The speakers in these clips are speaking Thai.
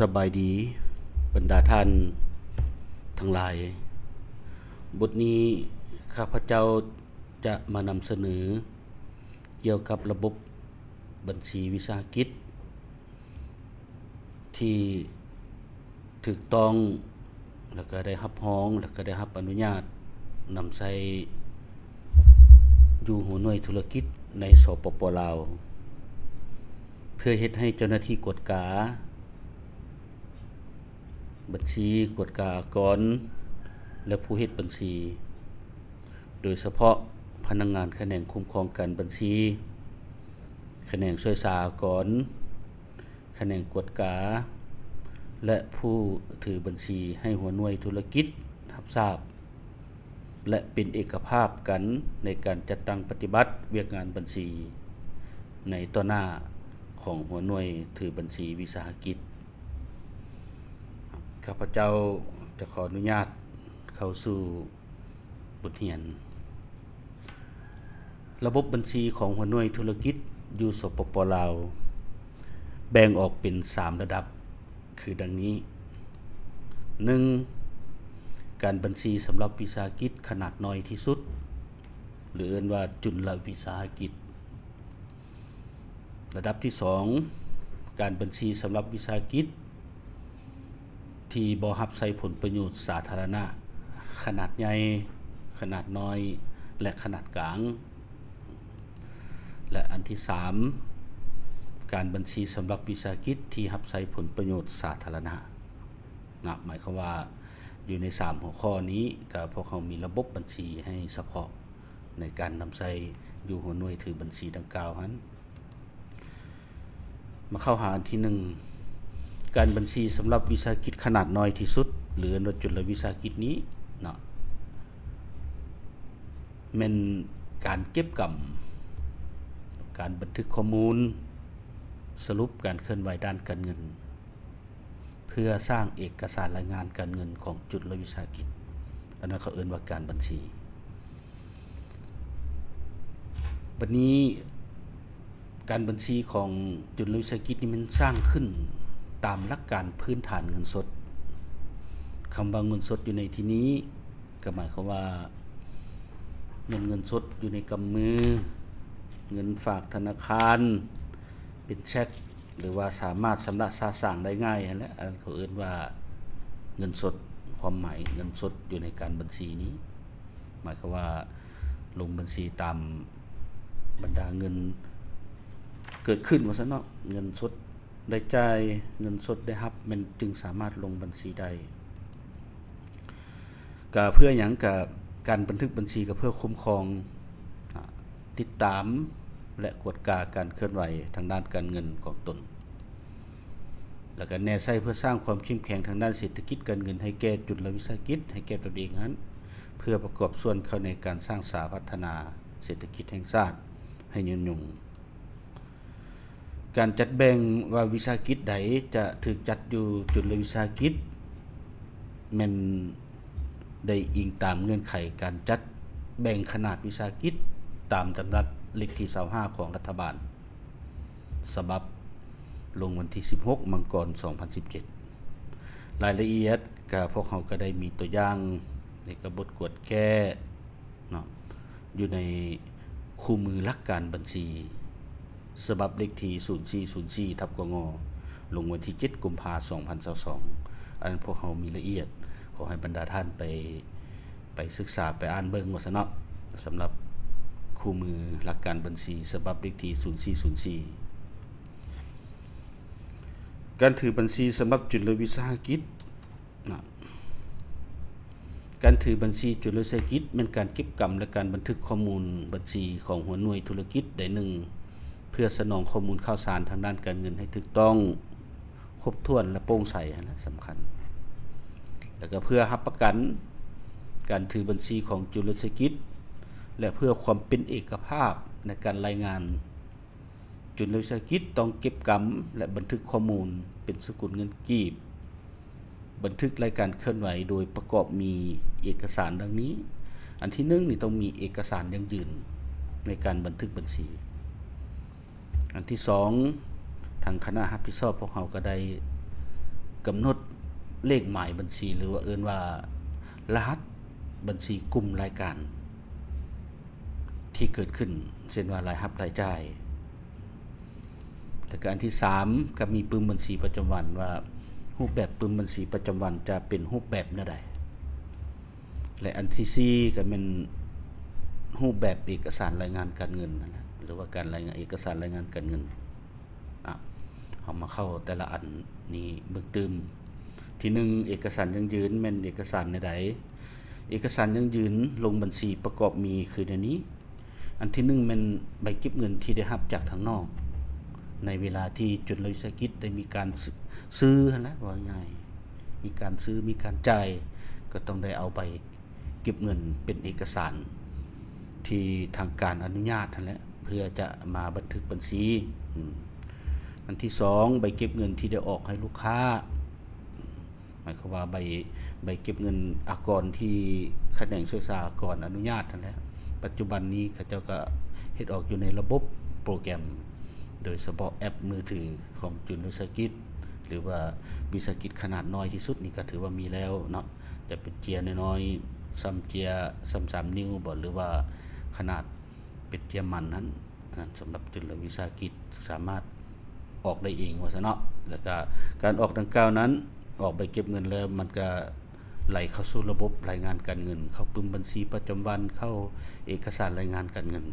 สบายดีบรรดาท่านทั้งหลายบทนี้ข้าพเจ้าจะมานำเสนอเกี่ยวกับระบบบัญชีวิสาหกิจที่ถูกต้องแล้วก็ได้รับร้องแล้วก็ได้รับอนุญาตนำใช้อยู่หัวหน่วยธุรกิจในสปป.ลาวเพื่อเฮ็ดให้เจ้าหน้าที่กวดกาบัญชีกวดกาอากรและผู้เฮ็ดบัญชีโดยเฉพาะพนักงานแขนงคุ้มครองการบัญชีแขนงช่วยสหกรณ์แขนงกวดกาและผู้ถือบัญชีให้หัวหน่วยธุรกิจรับทราบและเป็นเอกภาพกันในการจัดตั้งปฏิบัติเวียกงานบัญชีในต่อหน้าของหัวหน่วยถือบัญชีวิสาหกิจข้าพเจ้าจะขออนุญาตเข้าสู่บทเรียนระบบบัญชีของหัวหน่วยธุรกิจอยู่สปป.ลาวแบ่งออกเป็น3ระดับคือดังนี้ 1. การบัญชีสำหรับวิสาหกิจขนาดน้อยที่สุดหรือเรียกว่าจุลวิสาหกิจระดับที่ 2. การบัญชีสำหรับวิสาหกิจที่บ่รับใช้ผลประโยชน์สาธารณะขนาดใหญ่ขนาดน้อยและขนาดกลางและอันที่ 3. การบัญชีสำหรับวิสาหกิจที่รับใช้ผลประโยชน์สาธารณะหมายความว่าอยู่ใน3หัวข้อนี้ก็พวกเขามีระบบบัญชีให้เฉพาะในการนำใช้อยู่หัวหน่วยถือบัญชีดังกล่าวนั้นมาเข้าหาอันที่ 1การบัญชีสำหรับวิสาหกิจขนาดน้อยที่สุดหรือจุลวิสาหกิจนี้แม่นการเก็บกำการบันทึกข้อมูลสรุปการเคลื่อนไหวด้านการเงินเพื่อสร้างเอกสารรายงานการเงินของจุลวิสาหกิจอันนั้นเขาเอิ้นว่าการบัญชีบัดนี้การบัญชีของจุลวิสาหกิจนี่มันสร้างขึ้นตามหลักการพื้นฐานเงินสดคำว่าเงินสดอยู่ในที่นี้ก็หมายความว่าเงินสดอยู่ในกำมือเงินฝากธนาคารเป็นเช็คหรือว่าสามารถชำระซาสางได้ง่ายนั่นแหละอันเขาเอิ้นว่าเงินสดความหมายเงินสดอยู่ในการบัญชีนี้หมายความว่าลงบัญชีตามบรรดาเงินเกิดขึ้นว่าซั่นเนาะเงินสดได้จ่ายเงินสดได้รับมันจึงสามารถลงบัญชีได้ก็เพื่อหยังกับการบันทึกบัญชีก็เพื่อคุ้มครองติดตามและกวดกาการเคลื่อนไหวทางด้านการเงินของตนแล้วก็แนวใช้เพื่อสร้างความเข้มแข็งทางด้านเศรษฐกิจการเงินให้แก่จุลวิสาหกิจให้แก่ตนเองนั้นเพื่อประกอบส่วนเข้าในการสร้างสาพัฒนาเศรษฐกิจแห่งชาติให้ยืนยงการจัดแบ่งว่าวิสาหกิจใดจะถูกจัดอยู่จุลวิสาหกิจแม่นได้อิงตามเงื่อนไขการจัดแบ่งขนาดวิสาหกิจตามตำรับเลขที่25ของรัฐบาลฉบับลงวันที่16มังกร2017รายละเอียดก็พวกเขาก็ได้มีตัวอย่างในกระบทกวดแก้เนาะอยู่ในคู่มือหลักการบัญชีฉบับเลขที่0404/กงลงวันที่7กุมภาพันธ์2022อันพวกเขามีละเอียดขอให้บรรดาท่านไปศึกษาไปอ่านเบิ่งว่าซะเนาะสำหรับคู่มือหลักการบัญชีฉบับเลขที่0404การถือบัญชีสำหรับจุลวิสาหกิจการถือบัญชีจุลวิสาหกิจเป็นการเก็บกำและการบันทึกข้อมูลบัญชีของหัวหน่วยธุรกิจใดหนึ่งเพื่อสนองข้อมูลข่าวสารทางด้านการเงินให้ถูกต้องครบถ้วนและโปร่งใสนะสำคัญแล้วก็เพื่อรับประกันการถือบัญชีของจุลวิสาหกิจและเพื่อความเป็นเอกภาพในการรายงานจุลวิสาหกิจต้องเก็บกำและบันทึกข้อมูลเป็นสกุลเงินกีบบันทึกรายการเคลื่อนไหวโดยประกอบมีเอกสารดังนี้อันที่1นี่ต้องมีเอกสารยั่งยืนในการบันทึกบัญชีอันที่2ทางคณะรับผิดชอบพวกเราก็ได้ กำหนดเลขหมายบัญชีหรือว่าเอิ้นว่ารหัสบัญชีกลุ่มรายการที่เกิดขึ้นเช่นว่ารายรับรายจ่ายและก็อันที่3ก็มีปึมบัญชีประจำวันว่ารูปแบบปึมบัญชีประจำวันจะเป็นรูปแบบแนวใดและอันที่4ก็เป็นรูปแบบเอกสารรายงานการเงินนั่นแหละหรือว่าการรายงานเอกสารรายงานการเงินเฮามาเข้าแต่ละอันนี้เบิ่งตึมที่1เอกสารยั่งยืนแม่นเอกสารใดเอกสารยั่งยืนลงบัญชีประกอบมีคือในนี้อันที่1แม่นใบเก็บเงินที่ได้รับจากทางนอกในเวลาที่จุลวิสาหกิจได้มีการซื้อหั่นแหละว่าง่ายมีการซื้อมีการจ่ายก็ต้องได้เอาไปเก็บเงินเป็นเอกสารที่ทางการอนุญาตนั่นแหละเพื่อจะมาบันทึกบัญชีอันที่2ใบเก็บเงินที่ได้ออกให้ลูกค้าหมายความว่าใบเก็บเงินอากรที่แขนงช่วยสหกรณ์อนุญาตนั่นแหละปัจจุบันนี้เขาเจ้าก็เฮ็ดออกอยู่ในระบบโปรแกรมโดยเฉพาะแอปมือถือของจุลวิสาหกิจหรือว่าวิสาหกิจขนาดน้อยที่สุดนี่ก็ถือว่ามีแล้วเนาะจะเป็นเจียน้อยๆซ้ำเจียซ้ำ3นิ้วบ่หรือว่าขนาดเป็นเจียมันนั้นสำหรับจุลวิสาหกิจสามารถออกได้เองว่าซะเนาะแล้วก็การออกดังกล่าวนั้นออกไปเก็บเงินแล้วมันก็ไหลเข้าสู่ระบบรายงานการเงินเข้าปึมบัญชีประจำวันเข้าเอกสารรายงานการเงิน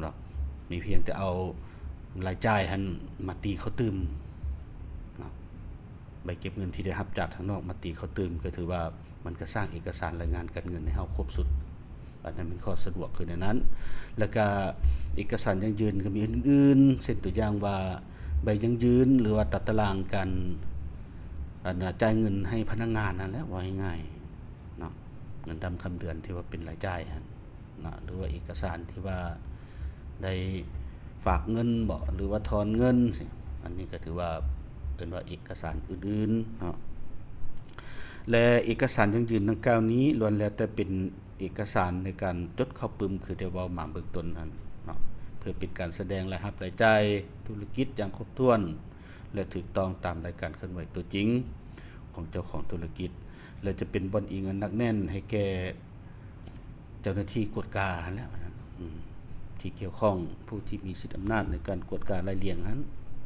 เนาะมีเพียงแต่เอารายจ่ายหันมาตีเขาตืมเนาะใบเก็บเงินที่ได้รับจากทางนอกมาตีเขาตืมก็ถือว่ามันก็สร้างเอกสารรายงานการเงินให้เฮาครบสุดอันนั้นเป็นข้อสะดวกคือในนั้นแล้วก็เอกสารยั่งยืนก็มีอื่นๆเช่นตัวอย่างว่าใบยั่งยืนหรือว่าตัดตารางการจ่ายเงินให้พนักงานนั่นแหละว่าง่ายๆเนาะเงินตามคำเดือนที่ว่าเป็นรายจ่ายหั่นเนาะหรือว่าเอกสารที่ว่าได้ฝากเงินบ่หรือว่าถอนเงินสิอันนี้ก็ถือว่าเป็นว่าเอกสารอื่นๆเนาะและเอกสารยั่งยืนดังกล่าวนี้ล้วนแล้วแต่เป็นเอกสารในการจดเข้าปึมคือได้เว้ามาเบื้องต้นนั่นเนาะเพื่อเป็นการแสดงรายรับรายจ่ายธุรกิจอย่างครบถ้วนและถูกต้องตามรายการเคลื่อนไหวตัวจริงของเจ้าของธุรกิจและจะเป็นบ่อนอิงอันหนักแน่นให้แก่เจ้าหน้าที่กวดกาแล้วที่เกี่ยวข้องผู้ที่มีสิทธิอำนาจในการกวดการรายเรียงนั้น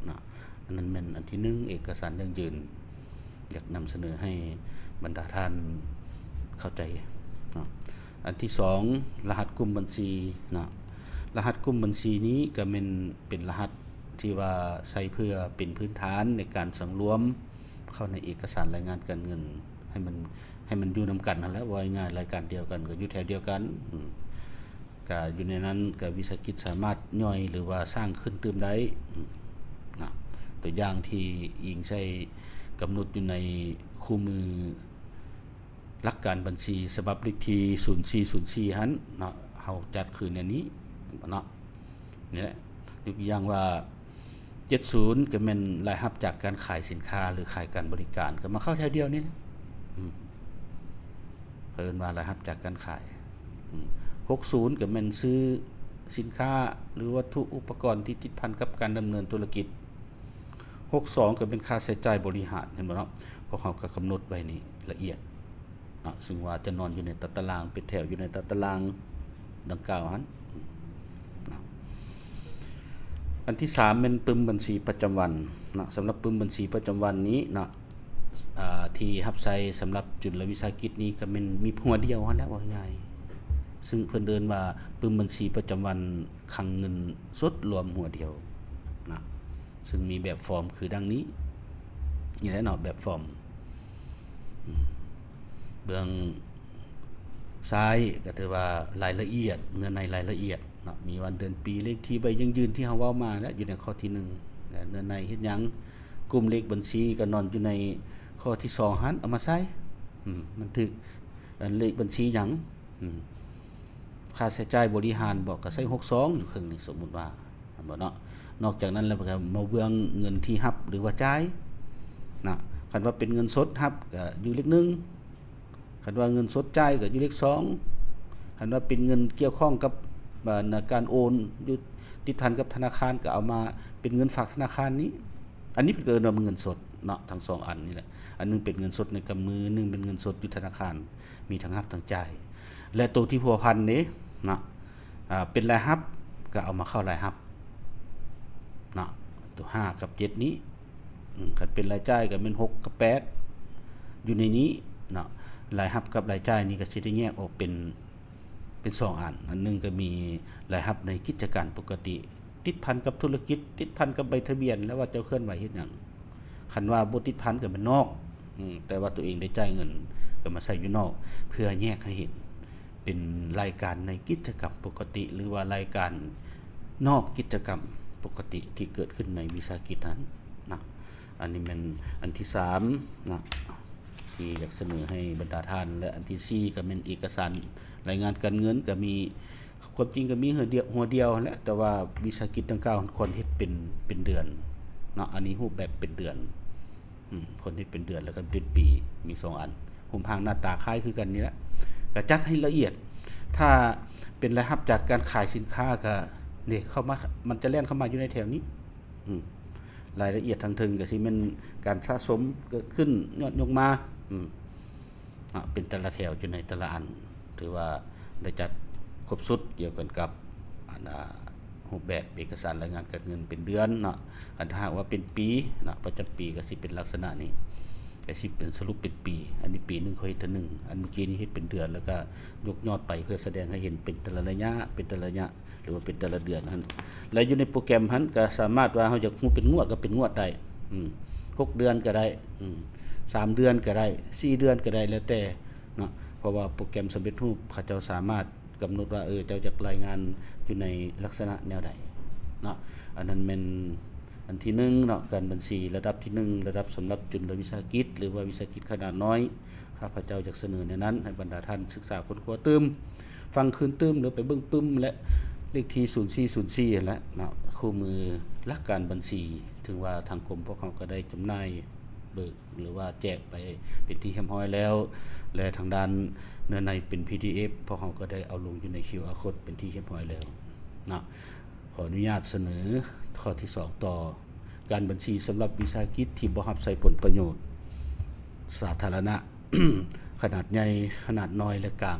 นะอันนั้นแม่นอันที่1เอกสารยั่งยืนอยากนำเสนอให้บรรดาท่านเข้าใจนะอันที่2รหัสกลุ่มบัญชีนะรหัสกลุ่มบัญชีนี้ก็เป็นรหัสที่ว่าใช้เพื่อเป็นพื้นฐานในการสังรวมเข้าในเอกสารรายงานการเงินให้มันอยู่นำกันนั่นแหละว่าง่ายรายการเดียวกันก็อยู่แถวเดียวกันก็อยู่ในนั้นก็วิสาหกิจสามารถย่อยหรือว่าสร้างขึ้นเติมได้นะตัวอย่างที่อิงใช้กำหนดอยู่ในคู่มือหลักการบัญชีฉบับเลขที่0404หั่นเนาะเฮาจัดขึ้นในนี้เนาะนี่แหละยกอย่างว่า70ก็แม่นรายรับจากการขายสินค้าหรือขายการบริการก็มาเข้าแถวเดียวนี่แหละเพิ่นว่ารายรับจากการขาย60ก็แม่นซื้อสินค้าหรือวัตถุอุปกรณ์ที่ติดพันกับการดำเนินธุรกิจ62ก็เป็นค่าใช้จ่ายบริหารเห็นบ่เนาะพวกเขาก็กำหนดไว้นี่ละเอียดซึ่งว่าจะนอนอยู่ในตารางเป็นแถวอยู่ในตารางดังกล่าวหั่นอันที่3เป็นปึมบัญชีประจำวันนะสำหรับปึมบัญชีประจำวันนี้นะที่รับใช้สำหรับจุลวิสาหกิจนี้ก็มีหัวเดียวหั่นแหละว่าง่ายซึ่งเพิ่นเดินว่าปึมบัญชีประจำวันคลังเงินสดรวมหัวเดียวนะซึ่งมีแบบฟอร์มคือดังนี้นี่แหละเนาะแบบฟอร์มเบื้องซ้ายก็ถือว่ารายละเอียดเนื้อในรายละเอียดเนาะมีวันเดือนปีเลขที่ใบยังยืนที่เฮาเว้ามาแล้วอยู่ในข้อที่1และเนื้อในเฮ็ดหยังกลุ่มเลขบัญชีก็นอนอยู่ในข้อที่2หั่นเอามาใส่มันถึกเลขบัญชีหยังค่าใช้จ่ายบริหารบอกก็ใส่62อยู่ครึ่งนี่สมมุติว่าบ่เนาะนอกจากนั้นแล้วก็มาเบื้องเงินที่รับหรือว่าจ่ายนะคันว่าเป็นเงินสดรับก็อยู่เลข1คันว่าเงินสดจ่ายก็อยู่เลข2คันว่าเป็นเงินเกี่ยวข้องกับการโอนอยู่ติดพันกับธนาคารก็เอามาเป็นเงินฝากธนาคารนี้ อันนี้เป็นเกินว่าเงินสดเนาะทั้ง2อันนี่แหละอันนึงเป็นเงินสดในกำมือนึงเป็นเงินสดอยู่ธนาคารมีทั้งรับทั้งจ่ายและตัวที่พัวพันนี้เนาะเป็นรายรับก็เอามาเข้ารายรับเนาะตัว5กับ7นี้คันเป็นรายจ่ายก็เป็น6กับ8อยู่ในนี้เนาะรายรับกับรายจ่ายนี่ก็สิได้แยกออกเป็น2อันนึงก็มีรายรับในกิจการปกติติดพันกับธุรกิจติดพันกับใบทะเบียนแล้วว่าเจ้าเคลื่อนไหวเฮ็ดหยังคันว่าบ่ติดพันก็เป็นนอกแต่ว่าตัวเองได้จ่ายเงินก็มาใส่อยู่นอกเพื่อแยกให้เห็นเป็นรายการในกิจกรรมปกติหรือว่ารายการนอกกิจกรรมปกติที่เกิดขึ้นในวิสาหกิจนั้นนะอันนี้เป็นอันที่3นะที่อยากเสนอให้บรรดาท่านและอันที่4ก็เป็นเอกสารรายงานการเงินก็มีความจริงก็มีหัวเดียวแหละแต่ว่าวิสาหกิจดังกล่าวคนเฮ็ดเป็นเดือนเนาะอันนี้รูปแบบเป็นเดือนคนเฮ็ดเป็นเดือนแล้วก็เป็นปีมี2อันหุมพางหน้าตาคล้ายคือกันนี่แหละก็จัดให้ละเอียดถ้าเป็นรายรับจากการขายสินค้าก็นี่เข้ามามันจะแล่นเข้ามาอยู่ในแถวนี้รายละเอียดทางถึงก็สิเป็นการสะสมเกิดขึ้นยกมาเป็นแต่ละแถวอยู่ในแต่ละอันถือว่าได้จัดครบสุดเกี่ยวกันกับรูปแบบเอกสารรายงานการเงินเป็นเดือนเนาะอันถ้าว่าเป็นปีเนาะประจำปีก็สิเป็นลักษณะนี้ก็สิเป็นสรุปเป็นปีอันนี้ปีนึงเขาเฮ็ดเทื่อนึงอันเมื่อกี้นี้เฮ็ดเป็นเดือนแล้วก็ยกยอดไปเพื่อแสดงให้เห็นเป็นแต่ละระยะหรือว่าเป็นแต่ละเดือนนั้นแล้วอยู่ในโปรแกรมนั้นก็สามารถว่าเฮาจะฮู้เป็นงวดก็เป็นงวดได้6เดือนก็ได้3เดือนก็ได้4เดือนก็ได้แล้วแต่เนาะเพราะว่าโปรแกรมสำเร็จรูปเขาเจ้าสามารถกำหนดว่าเจ้าจะรายงานอยู่ในลักษณะแนวใดเนาะอันนั้นเป็นอันที่1เนาะการบัญชีระดับที่1ระดับสำหรับจุลวิสาหกิจหรือว่าวิสาหกิจขนาดน้อยข้าพเจ้าจะเสนอในนั้นให้บรรดาท่านศึกษาค้นคว้าตื้มฟังคืนตื้มหรือไปเบิ่งปึ้มและเลขที่0404และเนาะคู่มือหลักการบัญชีถึงว่าทางกรมพวกเขาก็ได้จำหน่ายเบิกหรือว่าแจกไปเป็นที่เรียบร้อยแล้วและทางด้านเนื้อในเป็น PDF พวกเขาก็ได้เอาลงอยู่ใน QR Code เป็นที่เรียบร้อยแล้วนะขออนุญาตเสนอข้อที่2ต่อการบัญชีสำหรับวิสาหกิจที่บ่รับใช้ผลประโยชน์สาธารณะ ขนาดใหญ่ขนาดน้อยและกลาง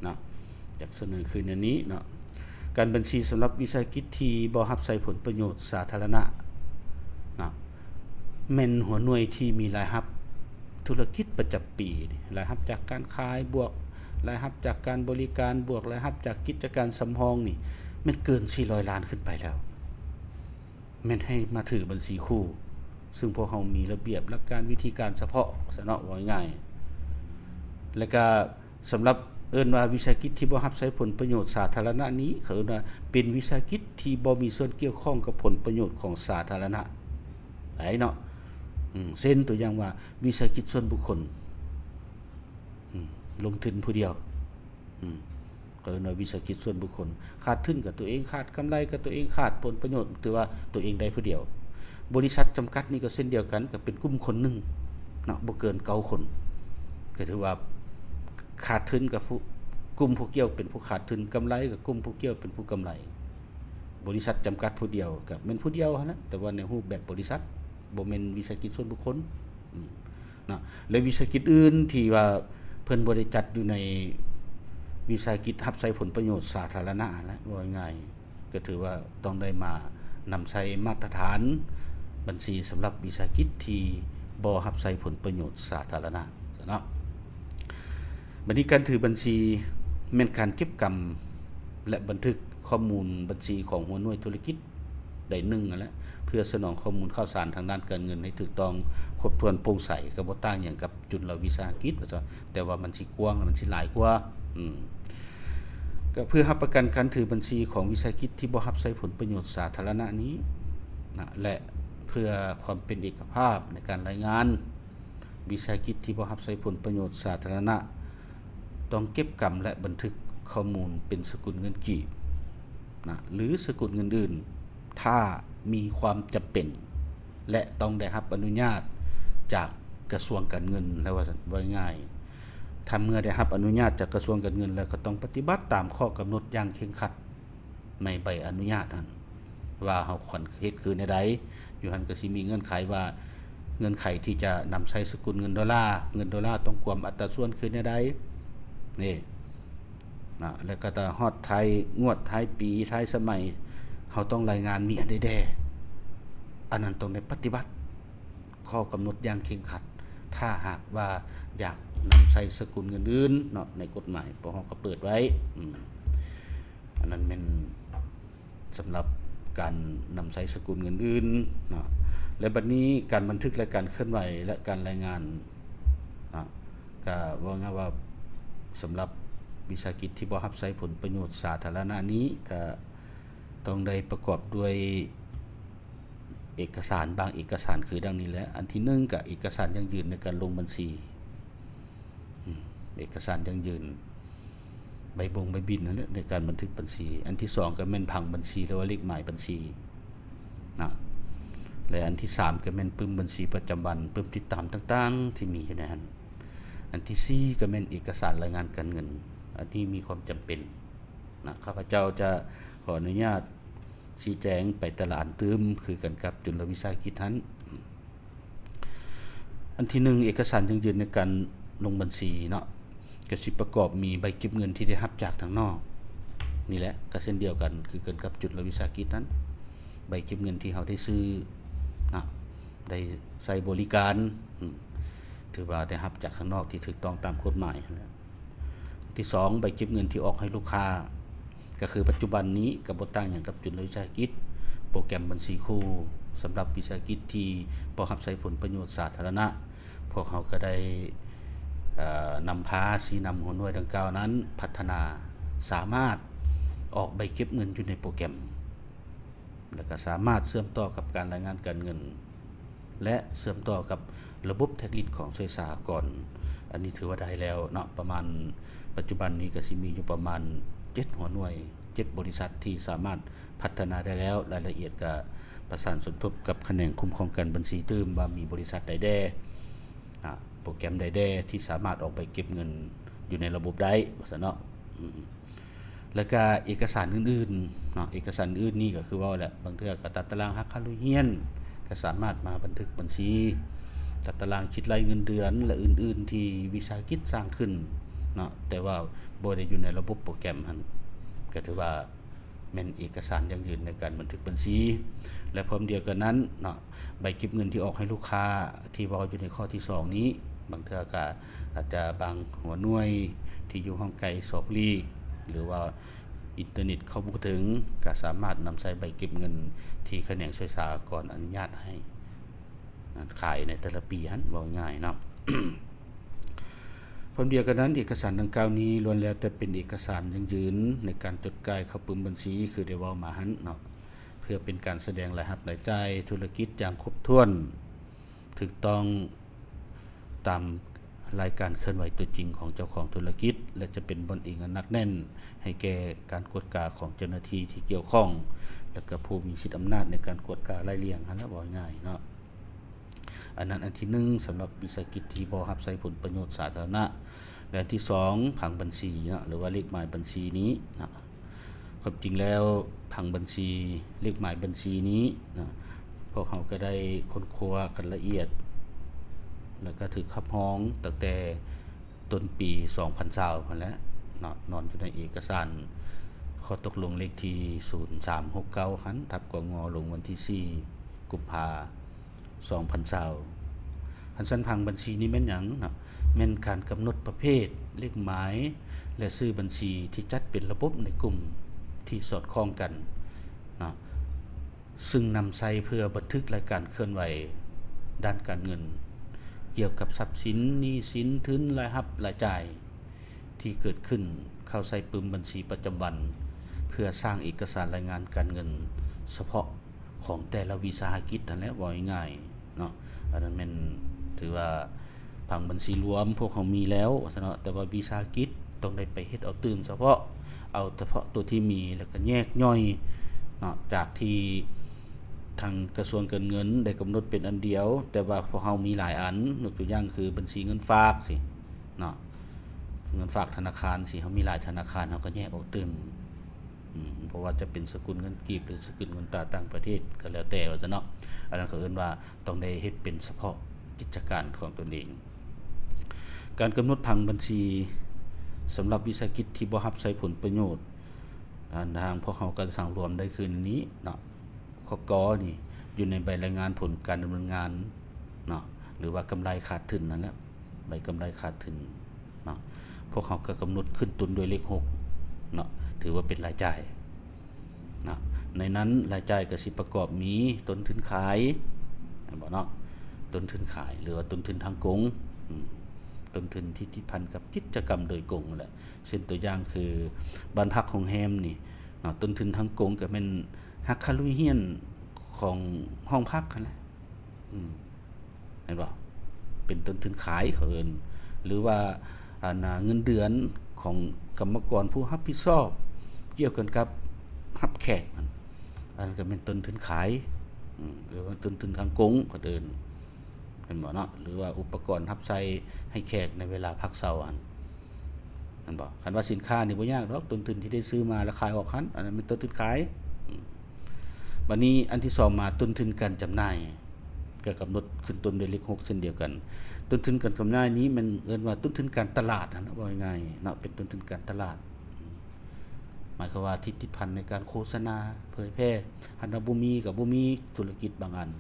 นะอยากเสนอคือในนี้เนาะการบัญชีสำหรับวิสาหกิจที่บ่รับใช้ผลประโยชน์สาธารณะนะแม่นหัวหน่วยที่มีรายรับธุรกิจประจำปีรายรับจากการขายบวกรายรับจากการบริการบวกรายรับจากกิจการสำรองนี่มันเกิน400ล้านขึ้นไปแล้วแม่นให้มาถือบัญชีคู่ซึ่งพวกเฮามีระเบียบหลักการวิธีการเฉพาะซะเนาะว่าง่ายแล้วก็สำหรับว่าวิสาหกิจที่บ่รับใช้ผลประโยชน์สาธารณะนี้เขาว่าเป็นวิสาหกิจที่บ่มีส่วนเกี่ยวข้องกับผลประโยชน์ของสาธารณะไหนเนาะเช่นตัวอย่างว่าวิสาหกิจส่วนบุคคลลงทุนผู้เดียวก็ว่าวิสาหกิจส่วนบุคคลขาดทุนกับตัวเองขาดกำไรกับตัวเองขาดผลประโยชน์ถือว่าตัวเองได้ผู้เดียวบริษัทจำกัดนี่ก็เช่นเดียวกันก็เป็นกลุ่มคนนึงเนาะบ่เกิน9คนก็ถือว่าขาดทุนกับผู้กลุ่มผู้เกี่ยวเป็นผู้ขาดทุนกำไรกับกลุ่มผู้เกี่ยวเป็นผู้กำไรบริษัทจำกัดผู้เดียวก็แม่นผู้เดียวนะแต่ว่าในรูปแบบบริษัทบ่แม่นวิสาหกิจส่วนบุคคลนะและวิสาหกิจอื่นที่ว่าเพิ่นบ่ได้จัดอยู่ในวิสาหกิจรับใช้ผลประโยชน์สาธารณะแล้วว่าง่ายก็ถือว่าต้องได้มานำใช้มาตรฐานบัญชีสำหรับวิสาหกิจที่บ่รับใช้ผลประโยชน์สาธารณะเนาะบัดนี้การถือบัญชีแม่นการเก็บกำและบันทึกข้อมูลบัญชีของหัวหน่วยธุรกิจได้1นั่นแหละเพื่อสนองข้อมูลข่าวสารทางด้านการเงินให้ถูกต้องครบถ้วนโปร่งใสก็บ่ต่างหยังกับจุลวิสาหกิจว่าซั่นแต่ว่ามันสิกว้างและมันสิหลายกว่าก็เพื่อรับประกันการถือบัญชีของวิสาหกิจที่บ่รับใช้ผลประโยชน์สาธารณะนี้นะและเพื่อความเป็นเอกภาพในการรายงานวิสาหกิจที่บ่รับใช้ผลประโยชน์สาธารณะต้องเก็บกำและบันทึกข้อมูลเป็นสกุลเงินกีบนะหรือสกุลเงินอื่นถ้ามีความจำเป็นและต้องได้รับอนุญาตจากกระทรวงการเงินแล้วว่าง่ายถ้าเมื่อได้รับอนุญาตจากกระทรวงการเงินแล้วก็ต้องปฏิบัติตามข้อกำหนดอย่างเคร่งครัดในใบอนุญาตนั้น ว่าเฮาควรเฮ็ดคือแนวใดอยู่หั่นก็สิมีเงื่อนไขว่าเงื่อนไขที่จะนำใช้สกุลเงินดอลลาร์ต้องกวมอัตราส่วนคือแนวใดนี่แล้วก็ถ้าฮอดท้ายงวดท้ายปีท้ายสมัยเฮาต้องรายงานมีอันใดแด่อันนั้นต้องได้ปฏิบัติข้อกำหนดอย่างเคร่งครัดถ้าหากว่าอยากนำใช้สกุลเงินอื่นเนาะในกฎหมายเพราะเฮาก็เปิดไว้อันนั้นเป็นสำหรับการนำใช้สกุลเงินอื่นเนาะและบัดนี้การบันทึกและการเคลื่อนไหวและการรายงานเนาะก็ว่าง่ายว่าสำหรับวิสาหกิจที่บ่รับใช้ผลประโยชน์สาธารณะนี้ก็ต้องได้ประกอบด้วยเอกสารบางเอกสารคือดังนี้แหละอันที่1ก็เอกสารยั่งยืนในการลงบัญชีเอกสารยั่งยืนใบบินนั่นแหละในการบันทึกบัญชีอันที่2ก็แม่นผังบัญชีหรือว่าเลขหมายบัญชีนะและอันที่3ก็แม่นปึ้มบัญชีประจำวันปึ้มติดตามต่างๆที่มีอยู่ในนั้นอันที่4ก็แม่นเอกสารรายงานการเงินอันนี้มีความจำเป็นนะข้าพเจ้าจะขออนุญาตชี้แจงไปแต่ละอันตืมคือกันกับจุลวิสาหกิจนั้นอันที่1เอกสารยั่งยืนในการลงบัญชีเนาะก็สิประกอบมีใบเก็บเงินที่ได้รับจากทางนอกนี่แหละก็เช่นเดียวกันคือกันกับจุลวิสาหกิจนั้นใบเก็บเงินที่เฮาได้ซื้อนะได้ใช้บริการถือว่าได้รับจากทางนอกที่ถูกต้องตามกฎหมายแล้วที่2ใบเก็บเงินที่ออกให้ลูกค้าก็คือปัจจุบันนี้ก็บ่ต่างหยังกับจุลวิสาหกิจโปรแกรมบัญชีคู่สำหรับวิสาหกิจที่บ่รับใช้ผลประโยชน์สาธารณะพวกเขาก็ได้นำพาชี้นำหัวหน่วยดังกล่าวนั้นพัฒนาสามารถออกใบเก็บเงินอยู่ในโปรแกรมแล้วก็สามารถเชื่อมต่อกับการรายงานการเงินและเชื่อมต่อกับระบบแท็กลิสของช่วยสหกรณ์อันนี้ถือว่าได้แล้วเนาะประมาณปัจจุบันนี้ก็สิมีอยู่ประมาณ7หัวหน่วย7บริษัทที่สามารถพัฒนาได้แล้วรายละเอียดก็ประสานสมทบกับแขนงคุ้มครองการบัญชีตื้มว่ามีบริษัทใดแด่โปรแกรมใดแด่ที่สามารถออกไปเก็บเงินอยู่ในระบบได้ว่าซั่นเนาะแล้วก็เอกสารอื่นๆเนาะเอกสารอื่นนี่ก็คือว่าแหละบางเทื่อก็ตัดตารางหักค่าโรงเรียนก็สามารถมาบันทึกบัญชีตัดตารางคิดรายเงินเดือนและอื่นๆที่วิสาหกิจสร้างขึ้นเนาะแต่ว่าบ่ได้อยู่ในระบบโปรแกรมหั่นก็ถือว่าแม่นเอกสารยั่งยืนในการบันทึกบัญชีและพร้อมเดียวกันนั้นเนาะใบเก็บเงินที่ออกให้ลูกค้าที่เว้าอยู่ในข้อที่2นี้บางเทื่อก็อาจจะบางหัวหน่วยที่อยู่ห้องไกลศอกลีกหรือว่าอินเทอร์เน็ตเข้าบ่ถึงก็สามารถนำใช้ใบเก็บเงินที่แขนงช่วยสหกรณ์อนุญาตให้ขายในแต่ละปีหั่นว่าง่ายเนาะ พร้อมเดียวกันนั้นเอกสารดังกล่าวนี้ล้วนแล้วแต่เป็นเอกสารยั่งยืนในการจดจ่ายเข้าปึ้มบัญชีคือได้เว้ามาหั่นเนาะเพื่อเป็นการแสดงรายรับรายจ่ายธุรกิจอย่างครบถ้วนถูกต้องตามรายการเคลื่อนไหวตัวจริงของเจ้าของธุรกิจและจะเป็นบนอิงอันหนักแน่นให้แก่การกวดกาของเจ้าหน้าที่ที่เกี่ยวข้องและก็ผู้มีสิทธิอำนาจในการกวดกาไล่เลี่ยงหั่นล่ะบ่ง่ายเนาะอันนั้นอันที่1สำหรับวิสาหกิจที่บ่รับใช้ผลประโยชน์สาธารณะและอันที่2ผังบัญชีเนาะหรือว่าเลขหมายบัญชีนี้เนาะความจริงแล้วผังบัญชีเลขหมายบัญชีนี้นะพวกเขาก็ได้ค้นคว้ากันละเอียดแล้วก็ถูกขับร้องตั้งแต่ต้นปี2020พุ่นแหละเนาะนอนอยู่ในเอกสารข้อตกลงเลขที่0369คันทับกงลงวันที่4กุมภาพันธ์2020อันสันผังบัญชีนี้แม่นหยังเนาะแม่นการกำหนดประเภทเลขหมายและชื่อบัญชีที่จัดเป็นระบบในกลุ่มที่สอดคล้องกันเนาะซึ่งนำใช้เพื่อบันทึกรายการเคลื่อนไหวด้านการเงินเกี่ยวกับทรัพย์สินหนี้สินทุนรายรับรายจ่ายที่เกิดขึ้นเข้าใส่ปึ้มบัญชีประจำวันเพื่อสร้างเอกสารรายงานการเงินเฉพาะของแต่ละวิสาหกิจนั่นแหละว่าง่ายๆเนาะอันนั้นแม่นถือว่าผังบัญชีรวมพวกเขามีแล้วเนาะแต่ว่าวิสาหกิจต้องได้ไปเฮ็ดเอาตื่มเฉพาะตัวที่มีแล้วก็แยกย่อยเนาะจากที่ทางกระทรวงการเงินได้กำหนดเป็นอันเดียวแต่ว่าพวกเรามีหลายอันยกตัวอย่างคือบัญชีเงินฝากสิเนาะเงินฝากธนาคารสิเฮามีหลายธนาคารเฮาก็แยกออกตื่ม เพราะว่าจะเป็นสกุลเงินกีบหรือสกุลเงินตราต่างประเทศก็แล้วแต่ว่าซะเนาะอันนั้นเขาเอิ้นว่าต้องได้เฮ็ดเป็นเฉพาะกิจการของตนเองการกำหนดผังบัญชีสำหรับวิสาหกิจที่บ่รับใช้ผลประโยชน์ทางพวกเขาก็สั่งรวมได้คืนนี้เนาะข้อกอนี่อยู่ในใบรายงานผลการดำเนินงานเนาะหรือว่ากำไรขาดทุนนั่นแหละใบกำไรขาดทุนเนาะพวกเขาก็กำหนดขึ้นต้นด้วยเลข6เนาะถือว่าเป็นรายจ่ายเนาะในนั้นรายจ่ายก็สิประกอบมีต้นทุนขายบ่เนาะต้นทุนขายหรือว่าต้นทุนทางกงต้นทุนที่ติดพันกับกิจกรรมโดยกงนั่นแหละเช่นตัวอย่างคือบ้านพักโรงแรมนี่เนาะต้นทุนทางกงก็แม่นหักค่าลุยเฮียนของห้องพักนั่นแหละเห็นบ่เป็นต้นทุนขายเขาเอิ้นหรือว่าเงินเดือนของกรรมกรผู้รับผิดชอบเกี่ยวกันกับรับแขกอันก็เป็นต้นทุนขายหรือว่าต้นทุนทางกงเขาเอิ้นเห็นบ่เนาะหรือว่าอุปกรณ์รับใช้ให้แขกในเวลาพักเสาร์อันบ่คันว่าสินค้านี่บ่ยากดอกต้นทุนที่ได้ซื้อมาแล้วขายออกคันอันนั้นเป็นต้นทุนขายบัดนี้อันที่2มาต้นทุนการจำหน่ายก็กำหนดขึ้นต้นด้วยเลข6เช่นเดียวกันต้นทุนการจำหน่ายนี้มันเอิ้นว่าต้นทุนการตลาดนะว่าง่ายๆเนาะเป็นต้นทุนการตลาดหมายความว่าที่ติดพันในการโฆษณาเผยแพร่หันว่าบ่มีกับบ่มีธุรกิจบางอัน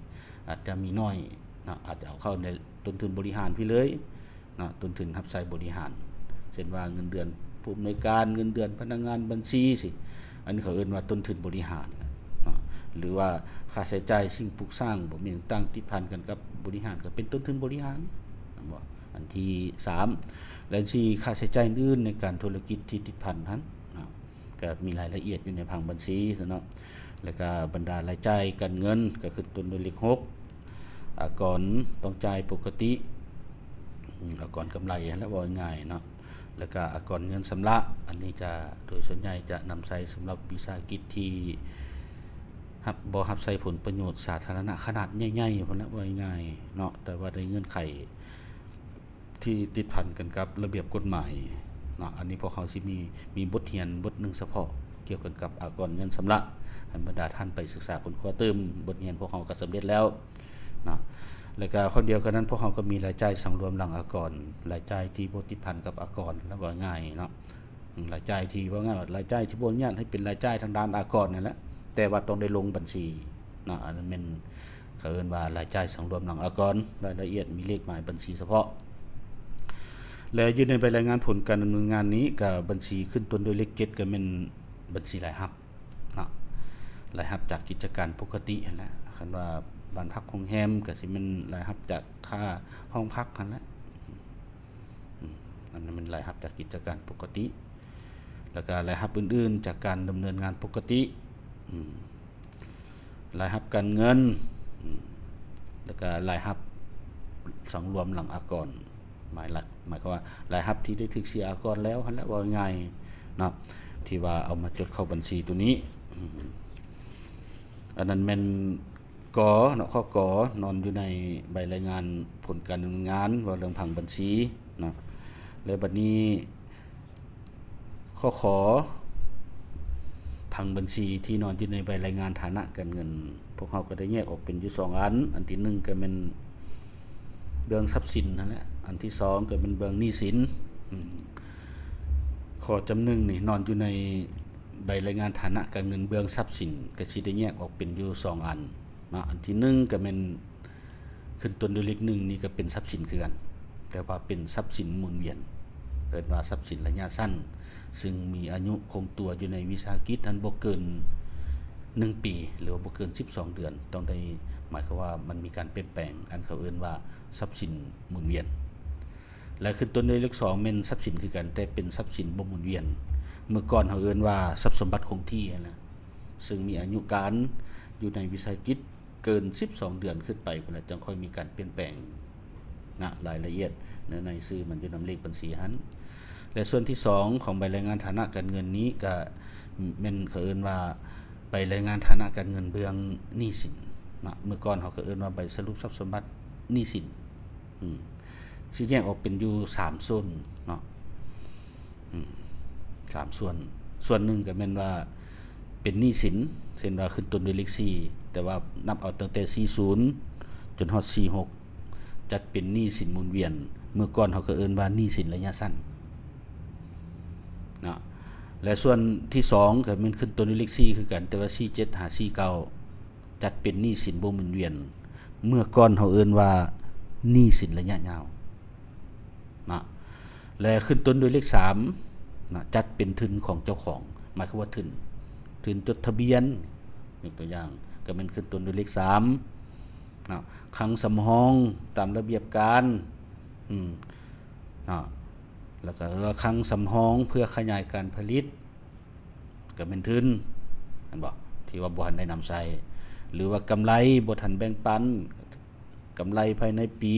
อาจจะมีน้อยเนาะอาจจะเอาเข้าในต้นทุนบริหารพี่เลยเนาะต้นทุนรับใช้บริหารเช่นว่าเงินเดือนผู้อำนวยการเงินเดือนพนักงานบัญชีสิอันนี้เขาเอิ้นว่าต้นทุนบริหารหรือว่าค่าใช้จ่ายสิ่งปลูกสร้างบ่มีต่างติดพันกันกับบริหารก็เป็นต้นทุนบริหารบ่อันที่3และ4ค่าใช้จ่ายอื่นในการธุรกิจที่ติดพันนั้นก็มีรายละเอียดอยู่ในผังบัญชีเนาะแล้วก็บรรดารายจ่ายการเงินก็คือต้นด้วยเลข6อากรต้องจ่ายปกติอากรกำไรแล้วว่าง่ายเนาะแล้วก็อากรเงินชำระอันนี้จะโดยส่วนใหญ่จะนำใช้สำหรับวิสาหกิจที่บ่รับใช้ผลประโยชน์สาธารณะขนาดใหญ่ๆพุ่นละว่าง่ายเนาะแต่ว่าในเงื่อนไขที่ติดพันกันกับระเบียบกฎหมายเนาะอันนี้พวกเขาสิมีบทเรียนบทนึงเฉพาะเกี่ยวกันกับอากรเงินชำระให้บรรดาท่านไปศึกษาค้นคว้าเติมบทเรียนพวกเขาก็สำเร็จแล้วเนาะแล้วก็คนเดียวกันนั้นพวกเขาก็มีรายจ่ายสังรวมหลังอากรรายจ่ายที่บ่ติดพันกับอากรแล้วว่าง่ายเนาะรายจ่ายที่ว่าง่ายรายจ่ายที่บ่ญาตให้เป็นรายจ่ายทางด้านอากรนั่นแหละแต่ว่าต้องได้ลงบัญชีเนาะอันนั้นเป็นเขาเอิ้นว่ารายจ่ายสังรวมหลังอากรรายละเอียดมีเลขหมายบัญชีเฉพาะและอยู่ในใบรายงานผลการดำเนินงานนี้ก็บัญชีขึ้นต้นด้วยเลข7ก็เป็นบัญชีรายรับเนาะรายรับจากกิจการปกตินั่นแหละคันว่าบ้านพักโรงแรมก็สิเป็นรายรับจากค่าห้องพักนั่นแหละอันนั้นมันรายรับจากกิจการปกติแล้วก็รายรับอื่นๆจากการดำเนินงานปกติรายรับการเงินแล้วก็รายรับสังรวมหลังอากรหมายความว่ารายรับที่ได้ถูกเสียอากรแล้วหั่นแหละว่าง่ายเนาะที่ว่าเอามาจดเข้าบัญชีตัวนี้อันนั้นแม่นกเนาะข้อกนอนอยู่ในใบรายงานผลการดำเนินงานว่าเรื่องผังบัญชีเนาะแล้วบัดนี้ข้อขอผังบัญชีที่นอนอยู่ในใบรายงานฐานะการเงินพวกเขาก็ได้แยกออกเป็นอยู่2อันที่1ก็เป็นเบื้องทรัพย์สินนั่นแหละอันที่2ก็เป็นเบื้องหนี้สินข้อจำ1นี่นอนอยู่ในใบรายงานฐานะการเงินเบื้องทรัพย์สินก็สิได้แยกออกเป็นอยู่2อันเนาะอันที่1ก็เป็นขึ้นต้นด้วยเลข1นี่ก็เป็นทรัพย์สินคือกันแต่ว่าเป็นทรัพย์สินหมุนเวียนเรียกว่าทรัพย์สินระยะสั้นซึ่งมีอายุคงตัวอยู่ในวิสาหกิจนั้นบ่เกิน1ปีหรือบ่เกิน12เดือนต้องได้หมายความว่ามันมีการเปลี่ยนแปลงอันเขาเอิ้นว่าทรัพย์สินหมุนเวียนและขึ้นต้นด้วยเลข2แม่นทรัพย์สินคือกันแต่เป็นทรัพย์สินบ่หมุนเวียนเมื่อก่อนเขาเอิ้นว่าทรัพย์สมบัติคงที่นะซึ่งมีอายุการอยู่ในวิสาหกิจเกิน12เดือนขึ้นไปพุ่นน่ะจึงค่อยมีการเปลี่ยนแปลงนะรายละเอียดในชื่อมันอยู่นำเลขบัญชีหันและส่วนที่2ของใบรายงานฐานะการเงินนี้ก็แม่นเขาเอิ้นว่าใบรายงานฐานะการเงินเบื้องหนี้สินนะเมื่อก่อนเขาก็เอิ้นว่าใบสรุปทรัพย์สมบัติหนี้สินสิแยกออกเป็นอยู่3ส่วนเนาะ3ส่วนหนึ่งก็แม่นว่า เป็นหนี้สินเช่นว่าขึ้นต้นด้วยเลข4แต่ว่านับเอาตั้งแต่40จนฮอด46จัดเป็นหนี้สินหมุนเวียนเมื่อก่อนเขาก็เอิ้นว่าหนี้สินระยะสั้นเนาะและส่วนที่2ก็มันขึ้นต้นด้วยเลข4คือกันแต่ว่า47 549จัดเป็นหนี้สินบ่หมุนเวียนเมื่อก่อนเขาเอิ้นว่าหนี้สินระยะยาวนะและขึ้นต้นด้วยเลข3นะจัดเป็นทุนของเจ้าของหมายความว่าทุนจดทะเบียนยกตัวอย่างก็มันขึ้นต้นด้วยเลข3นะคลังสำรองตามระเบียบการนะแล้วก็คลังสำรองเพื่อขยายการผลิตก็เป็นทุนเห็นบ่ที่ว่าบ่ทันได้นำใช้หรือว่ากำไรบ่ทันแบ่งปันกำไรภายในปี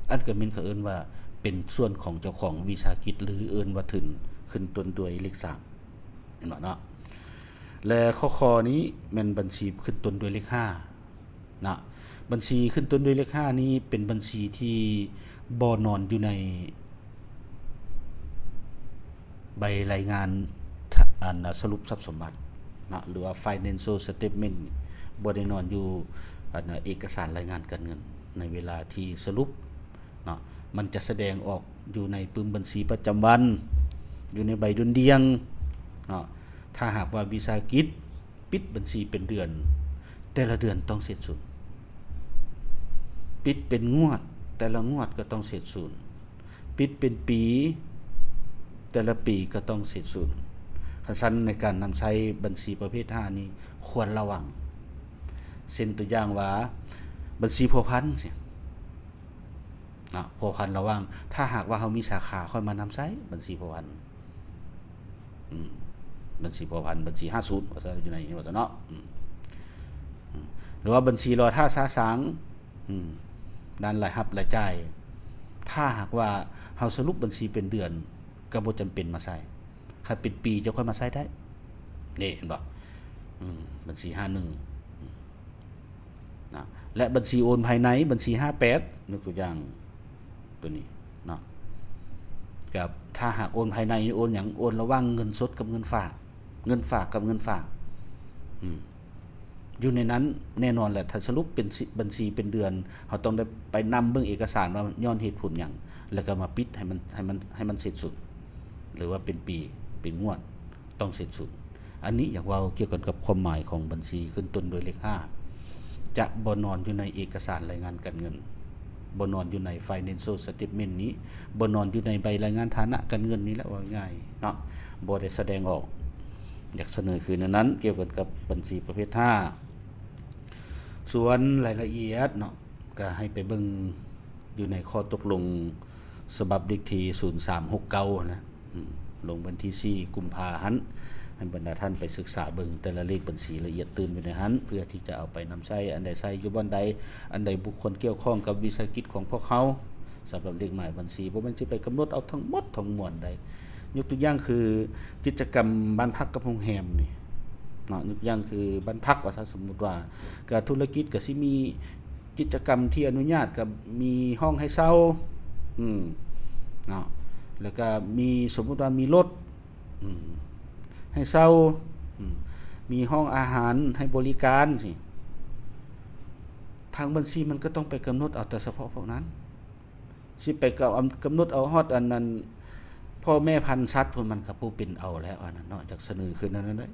อันก็มีเขาเอิ้นว่าเป็นส่วนของเจ้าของวิสาหกิจหรือเอิ้นว่าทุนขึ้นต้นด้วยเลข3เห็นบ่เนาะและข้อนี้แม่นบัญชีขึ้นต้นด้วยเลข5นะบัญชีขึ้นต้นด้วยเลข5นี้เป็นบัญชีที่บ่นอนอยู่ในใบรายงานสรุปทรัพย์สมบัตินะหรือว่า financial statement บ่ได้นอนอยู่เอกสารรายงานการเงินในเวลาที่สรุปเนาะมันจะแสดงออกอยู่ในปึมบัญชีประจำวันอยู่ในใบดุลเดียงเนาะถ้าหากว่าวิสาหกิจปิดบัญชีเป็นเดือนแต่ละเดือนต้องเสร็จสุดปิดเป็นงวดแต่ละงวดก็ต้องเสร็จสุดปิดเป็นปีแต่ละปีก็ต้องเสร็จสุดขั้นสั้นในการนำใช้บัญชีประเภท5นี้ควรระวังเช่นตัวอย่างว่าบัญชีพัวพันสิพัวพันระวังถ้าหากว่าเขามีสาขาค่อยมานำใช้บัญชีพัวพันบัญชีพัวพันบัญชี50ว่าซะอยู่ในนี้ว่าซะเนาะหรือว่าบัญชีรอท่าซาสางด้านรายรับรายจ่ายถ้าหากว่าเฮาสรุปบัญชีเป็นเดือนก็บ่จำเป็นมาใช้ถ้าเป็นปีจะค่อยมาใช้ได้นี่เห็นบ่บัญชี51นะและบัญชีโอนภายในบัญชี58ยกตัวอย่างตัวนี้เนาะกับถ้าหากโอนภายในโอนหยังโอนระหว่างเงินสดกับเงินฝากกับเงินฝากอยู่ในนั้นแน่นอนแหละถ้าสรุปเป็นบัญชีเป็นเดือนเขาต้องได้ไปนำเบิ่งเอกสารว่าย้อนเหตุผลหยังแล้วก็มาปิดให้มันเสร็จสุดหรือว่าเป็นปีเป็นงวดต้องเสร็จสุดอันนี้อยากว่าเกี่ยวกันกับความหมายของบัญชีขึ้นต้นด้วยเลข5จะบ่นอนอยู่ในเอกสารรายงานการเงินบ่นอนอยู่ใน financial statement นี้บ่นอนอยู่ในใบรายงานฐานะการเงินนี้แล้วว่าง่ายเนาะบ่ได้แสดงออกอยากเสนอคือนั้นเกี่ยวกับบัญชีประเภท5ส่วนรายละเอียดเนาะก็ให้ไปเบิ่งอยู่ในข้อตกลงฉบับเลขที่0369นะลงวันที่4กุมภาพันธ์ให้บรรดาท่านไปศึกษาเบิ่งแต่ละเลขบัญชีละเอียดตื่นอยู่ในหันเพื่อที่จะเอาไปนำใช้อันใดใช้อยู่บ่อนใดอันใดบุคคลเกี่ยวข้องกับวิสาหกิจของพวกเขาสำหรับเลขหมายบัญชีบ่แม่นสิไปกำหนดเอาทั้งหมดทั้งมวลใดยกตัวอย่างคือกิจกรรมบ้านพักกับโรงแรมนี่เนาะยกตัวอย่างคือบ้านพักว่าสมมุติว่าก็ธุรกิจก็สิมีกิจกรรมที่อนุญาตกับมีห้องให้เช่าเนาะแล้วก็มีสมมุติว่ามีรถให้เช่ามีห้องอาหารให้บริการสิทางบัญชีมันก็ต้องไปกำหนดเอาแต่เฉพาะพวกนั้นสิไปกำหนดเอาฮอดอันนั้นพ่อแม่พันธุ์สัตว์พวกมันก็ปูเป็นเอาแล้วอันนั้นเนาะจากเสนอขึ้นนั้นได้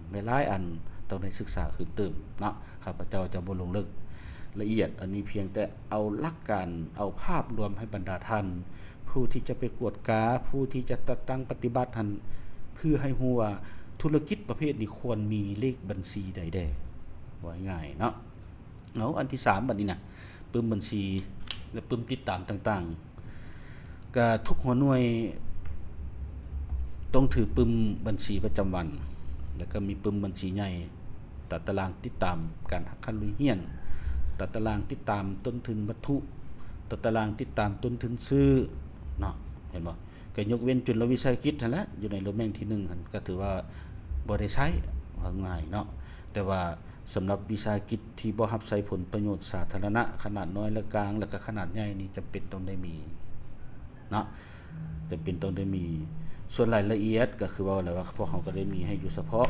ไม่หลายอันต้องได้ศึกษาขึ้นเติมเนาะข้าพเจ้าจะบ่ลงลึกละเอียดอันนี้เพียงแต่เอาหลักการเอาภาพรวมให้บรรดาท่านผู้ที่จะไปกวดกาผู้ที่จะตั้งปฏิบัติท่านเพื่อให้ฮู้ว่าธุรกิจประเภทนี้ควรมีเลขบัญชีใดๆว่าง่ายเนาะเอาอันที่3บัดนี้นะปึ้มบัญชีและปึ้มติดตามต่างๆก็ทุกหัวหน่วยต้องถือปึ้มบัญชีประจำวันแล้วก็มีปึ้มบัญชีใหญ่ตัดตารางติดตามการหักคันลุยเฮียนตัดตารางติดตามต้นทุนวัตถุตัดตารางติดตามต้นทุนซื้อเนาะเห็นบ่ก็ยกเว้นจุลวิสาหกิจนั่นแหละอยู่ในโลแม่งที่1หั่นก็ถือว่าบ่ได้ใช้ว่าง่ายเนาะแต่ว่าสำหรับวิสาหกิจที่บ่รับใช้ผลประโยชน์สาธารณะขนาดน้อยและกลางและก็ขนาดใหญ่นี่จำเป็นต้องได้มีเนาะจำเป็นต้องได้มีส่วนรายละเอียดก็คือว่าอะไรว่าพวกเขาก็ได้มีให้อยู่เฉพาะ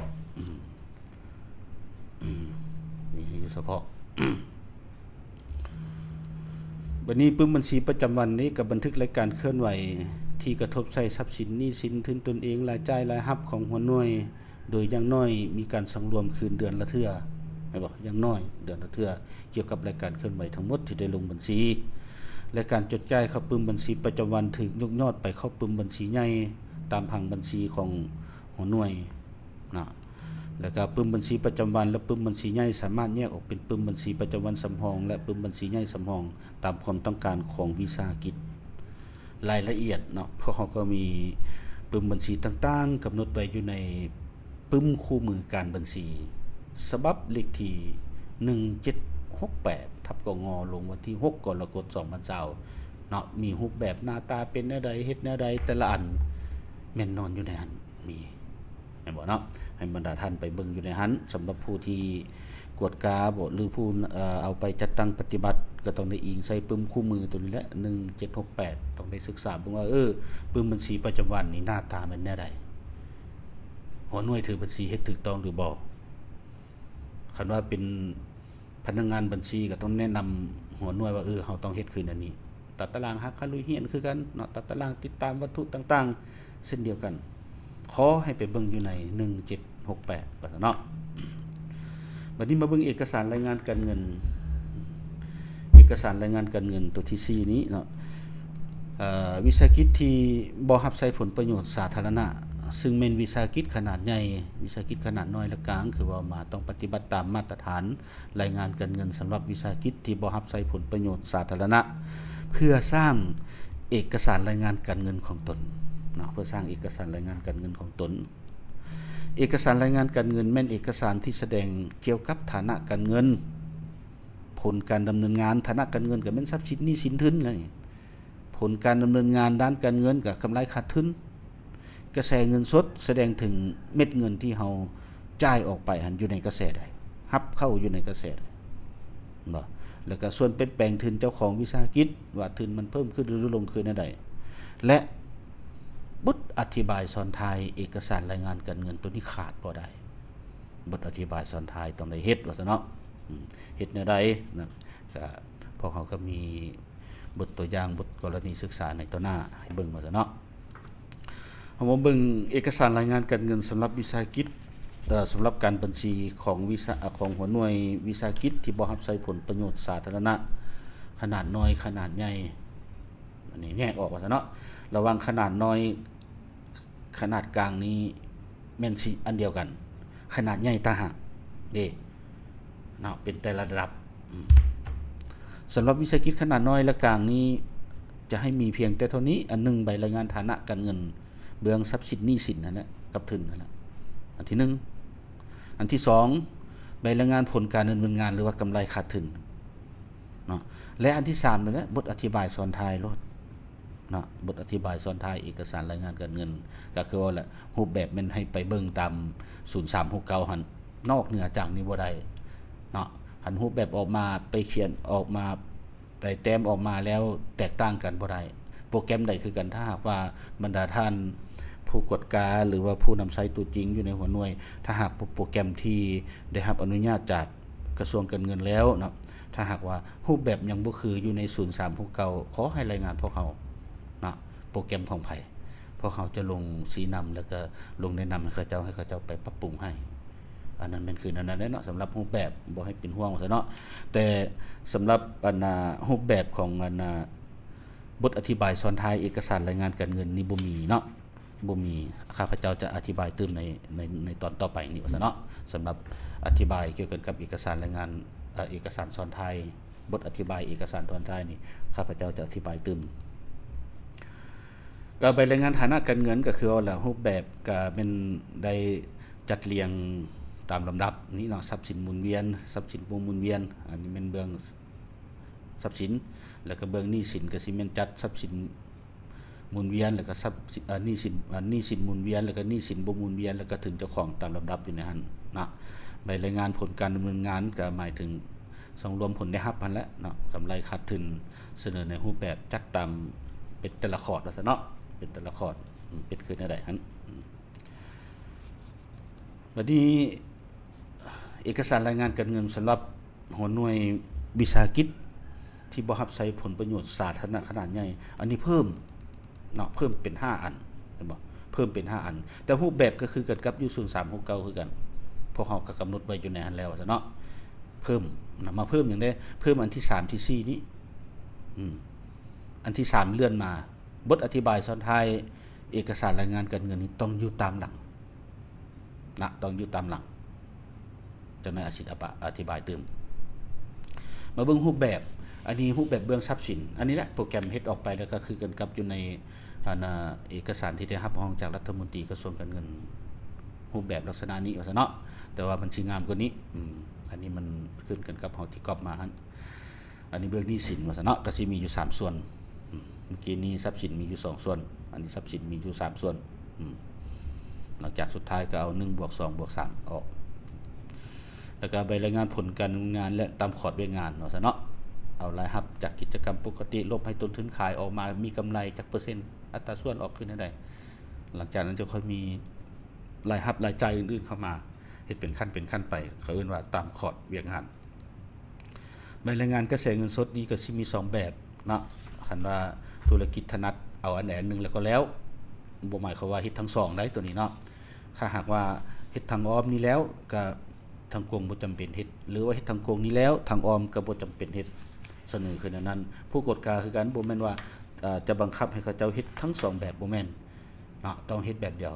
นี่ให้อยู่เฉพาะ บัดนี้ปึ้มบัญชีประจำวันนี้กับบันทึกรายการเคลื่อนไหวที่กระทบใช้ทรัพย์สินหนี้สินทุนตนเองรายจ่ายรายรับของหัวหน่วยโดยอย่างน้อยมีการสังรวมคืนเดือนละเทื่อให้บอกอย่างน้อยเดือนละเทื่อเกี่ยวกับรายการเคลื่อนไหวทั้งหมดที่ได้ลงบัญชีและการจดจ่ายเข้าปึ้มบัญชีประจำวันถูกยกยอดไปเข้าปึ้มบัญชีใหญ่ตามผังบัญชีของหัวหน่วยนะแล้วก็ปึ้มบัญชีประจำวันและปึ้มบัญชีใหญ่สามารถแยกออกเป็นปึ้มบัญชีประจำวันสำรองและปึ้มบัญชีใหญ่สำรองตามความต้องการของวิสาหกิจรายละเอียดเนาะเพราะเขาก็มีปึ้มบัญชีต่างๆกำหนดไว้อยู่ในปึ้มคู่มือการบัญชีฉบับเลขที่1768ทับกงลงวันที่6กรกฎาคม2020เนาะมีรูปแบบหน้าตาเป็นแนวใดเฮ็ดแนวใดแต่ละอันแม่นนอนอยู่ในหันมีแม่นบ่เนาะให้บรรดาท่านไปเบิ่งอยู่ในหันสำหรับผู้ที่กวดกาบ่หรือผู้เอาไปจัดตั้งปฏิบัติก็ต้องได้อิงใส่ปึ้มคู่มือตัวนี้แหละ1768ต้องได้ศึกษาเบิ่งว่าปึ้มบัญชีประจำวันนี่หน้าตาเป็นแนวใดหัวหน่วยถือบัญชีเฮ็ดถูกต้องหรือบ่คันว่าเป็นพนักงานบัญชีก็ต้องแนะนำหัวหน่วยว่าเฮาต้องเฮ็ดคืนอันนี้ตัดตารางหักค่าลุยเฮียนคือกันเนาะตัดตารางติดตามวัตถุต่างๆเช่นเดียวกันขอให้ไปเบิ่งอยู่ใน1768ว่าซั่นเนาะบัดนี้มาเบิ่งเอกสารรายงานการเงินเอกสารรายงานการเงินตัวที่4นี้เนาะวิสาหกิจที่บ่รับใช้ผลประโยชน์สาธารณะซึ่งเป็นวิสาหกิจขนาดใหญ่วิสาหกิจขนาดน้อยและกลางคือว่ามาต้องปฏิบัติตามมาตรฐานรายงานการเงินสำหรับวิสาหกิจที่บ่รับใช้ผลประโยชน์สาธารณะเพื่อสร้างเอกสารรายงานการเงินของตนเนาะเพื่อสร้างเอกสารรายงานการเงินของตนเอกสารรายงานการเงินแม่นเอกสารที่แสดงเกี่ยวกับฐานะการเงินผลการดำเนินงานฐานะการเงินก็แม่นทรัพย์สินหนี้สินทุนแล้วนี่ผลการดำเนินงานด้านการเงินกับกำไรขาดทุนกระแสเงินสดแสดงถึงเม็ดเงินที่เฮาจ่ายออกไปหันอยู่ในกระแสใดรับเข้าอยู่ในกระแสใดบ่แล้วก็ส่วนเป็นแปลงทุนเจ้าของวิสาหกิจว่าทุนมันเพิ่มขึ้นหรือลดลงคือแนวใดและบทอธิบายซ้อนท้ายเอกสารรายงานการเงินตัวนี้ขาดบ่ได้บทอธิบายซ้อนท้ายต้องได้เฮ็ดว่าซั่นเนาะเฮ็ดแนวใดนะก็พวกเขาก็มีบทตัวอย่างบทกรณีศึกษาในตัวหน้าให้เบิ่งว่าซั่นเนาะเฮามาเบิ่งเอกสารรายงานการเงินสำหรับวิสาหกิจสำหรับการบัญชีของของหัวหน่วยวิสาหกิจที่บ่รับใช้ผลประโยชน์สาธารณะขนาดน้อยขนาดใหญ่อันนี้แยกออกว่าซั่นเนาะระหว่างขนาดน้อยขนาดกลางนี้แม่นสิอันเดียวกันขนาดใหญ่ต่างหากเด้เนาะเป็นแต่ละระดับสำหรับวิสาหกิจขนาดน้อยและกลางนี้จะให้มีเพียงแต่เท่านี้อันนึงใบรายงานฐานะการเงินเบื้องทรัพย์สินหนี้สินนั่นแหละกับทุนนั่นแหละอันที่1อันที่2ใบรายงานผลการดำเนินงานหรือว่ากำไรขาดทุนเนาะและอันที่3นั่นแหละบทอธิบายซ้อนท้ายรถเนาะบทอธิบายซ้อนท้ายเอกสารรายงานการเงินก็คือว่าแหละรูปแบบมันให้ไปเบิ่งตาม0369หั่นนอกเหนือจากนี้บ่ได้เนาะหันรูปแบบออกมาไปเขียนออกมาไปแต้มออกมาแล้วแตกต่างกันบ่ได้โปรแกรมใดคือกันถ้าหากว่าบรรดาท่านผู้กวดกาหรือว่าผู้นำใช้ตัวจริงอยู่ในหัวหน่วยถ้าหากโปรแกรมที่ได้รับอนุญาตจากกระทรวงการเงินแล้วเนาะถ้าหากว่ารูปแบบยังบ่คืออยู่ใน0369ขอให้รายงานพวกเขาเนาะโปรแกรมของไผพวกเขาจะลงสีนำแล้วก็ลงแนะนำให้เขาเจ้าไปปรับปรุงให้อันนั้นเป็นคืออันนั้นเนาะสำหรับรูปแบบบ่ให้เป็นห่วงว่าเนาะแต่สำหรับรูปแบบของบทอธิบายซ้อนท้ายเอกสารรายงานการเงินนี่บ่มีเนาะบ่มีข้าพเจ้าจะอธิบายเติมในตอนต่อไปนี่ว่าซะเนาะสำหรับอธิบายเกี่ยวกับเอกสารรายงานเอกสารซ้อนท้ายบทอธิบายเอกสารซ้อนท้ายนี่ข้าพเจ้าจะอธิบายเติมก็ใบรายงานฐานะการเงินก็คือว่าแล้วรูปแบบก็เป็นได้จัดเรียงตามลำดับนี้เนาะทรัพย์สินหมุนเวียนทรัพย์สินบ่หมุนเวียนอันนี้เป็นเบื้องทรัพย์สินแล้วก็เบื้องหนี้สินก็สิแม่นจัดทรัพย์สินหมุนเวียนแล้วก็ทรัพย์หนี้สินหมุนเวียนแล้วก็หนี้สินบ่หมุนเวียนแล้วก็ถึงเจ้าของตามลำดับอยู่ในหั่นเนาะใบรายงานผลการดำเนินงานก็หมายถึงสรุปรวมผลได้รับหั่นแหละเนาะกำไรขาดทุนเสนอในรูปแบบจัดตามเป็นแต่ละคอร์ดว่าซั่นเนาะเป็นแต่ละคอร์ดเป็นคือแนวใดหั่นบัดนี้ เอกสารรายงานการเงินสำหรับหัวหน่วยวิสาหกิจที่บ่รับใช้ผลประโยชน์สาธารณะขนาดใหญ่อันนี้เพิ่มเนาะเพิ่มเป็น5อันเห็นบ่เพิ่มเป็น5อันแต่รูปแบบก็คือกันกับอยู่0369คือกันพวกเฮาก็กำหนดไว้อยู่ในอันแล้วซะเนาะเพิ่มมาเพิ่มอย่างได้เพิ่มอันที่3ที่4นี้อันที่3เลื่อนมาบทอธิบายซ้อนท้ายเอกสารรายงานการเงินนี้ต้องอยู่ตามหลังนะต้องอยู่ตามหลังจังนั้นอาสิอธิบายเติมมาเบิ่งรูปแบบอันนี้รูปแบบเบื้องทรัพย์สินอันนี้แหละโปรแกรมเฮ็ดออกไปแล้วก็คือกันกับอยู่ในเอกสารที่ได้รับรองจากรัฐมนตรีกระทรวงการเงินรูปแบบลักษณะนี้ว่าซะเนาะแต่ว่ามันสิงามกว่านี้อันนี้มันขึ้นกันกับเฮาที่ก๊อปมาหั่นอันนี้เบื้องหนี้สินว่าซะเนาะก็สิมีอยู่3ส่วนเมื่อกี้นี้ทรัพย์สินมีอยู่2ส่วนอันนี้ทรัพย์สินมีอยู่3ส่วนหลังจากสุดท้ายก็เอา1 + 2 + 3ออกแล้วก็ใบรายงานผลการดำเนินงานและตามขอดเวียงานว่าซะเนาะเอารายรับจากกิจกรรมปกติลบให้ต้นทุนขายออกมามีกำไรจากเปอร์เซ็นต์อัตราส่วนออกขึ้นได้หลังจากนั้นจะค่อยมีรายรับรายจ่ายอื่นๆเข้ามาเฮ็ดเป็นขั้นไปเขาเรียกว่าตามขอดเวียงานใบรายงานกระแสเงินสดนี้ก็สิมี2แบบเนาะคันว่าธุรกิจถนัดเอาอันใดอันนึงแล้วก็แล้วบ่หมายความว่าเฮ็ดทั้ง2ได้ตัวนี้เนาะถ้าหากว่าเฮ็ดทางอ้อมนี้แล้วก็ทางกงบ่จำเป็นเฮ็ดหรือว่าเฮ็ดทางกงนี้แล้วทางอ้อมก็บ่จำเป็นเฮ็ดเสนอขึ้นอันนั้นผู้กฎกาคือกันบ่แม่นว่าจะบังคับให้เขาเจ้าเฮ็ดทั้ง2แบบบ่แม่นเนาะต้องเฮ็ดแบบเดียว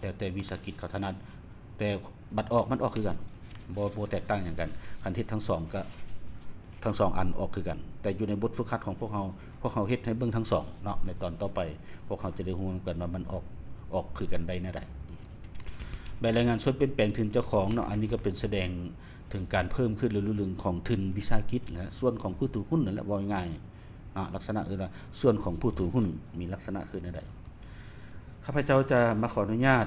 แล้วแต่วิสาหกิจเขาถนัดแต่บัตรออกมันออกคือกันบ่แตกต่างหยังกันคันเฮ็ดทั้ง2ก็ทั้ง2อันออกคือกันแต่อยู่ในบทฝึกหัดของพวกเฮาเฮ็ดให้เบิ่งทั้ง2เนาะในตอนต่อไปพวกเขาจะได้รู้กันว่ามันออกคือกันได้แนวใดใบรายงานส่วนเปลี่ยนแปลงทุนเจ้าของเนาะอันนี้ก็เป็นแสดงถึงการเพิ่มขึ้นหรือลึงของทุนวิสาหกิจนะส่วนของผู้ถือหุ้นนั่นแหละว่าง่ายเนาะลักษณะคือว่าส่วนของผู้ถือหุ้นมีลักษณะคือแนวใดข้าพเจ้าจะมาขออนุญาต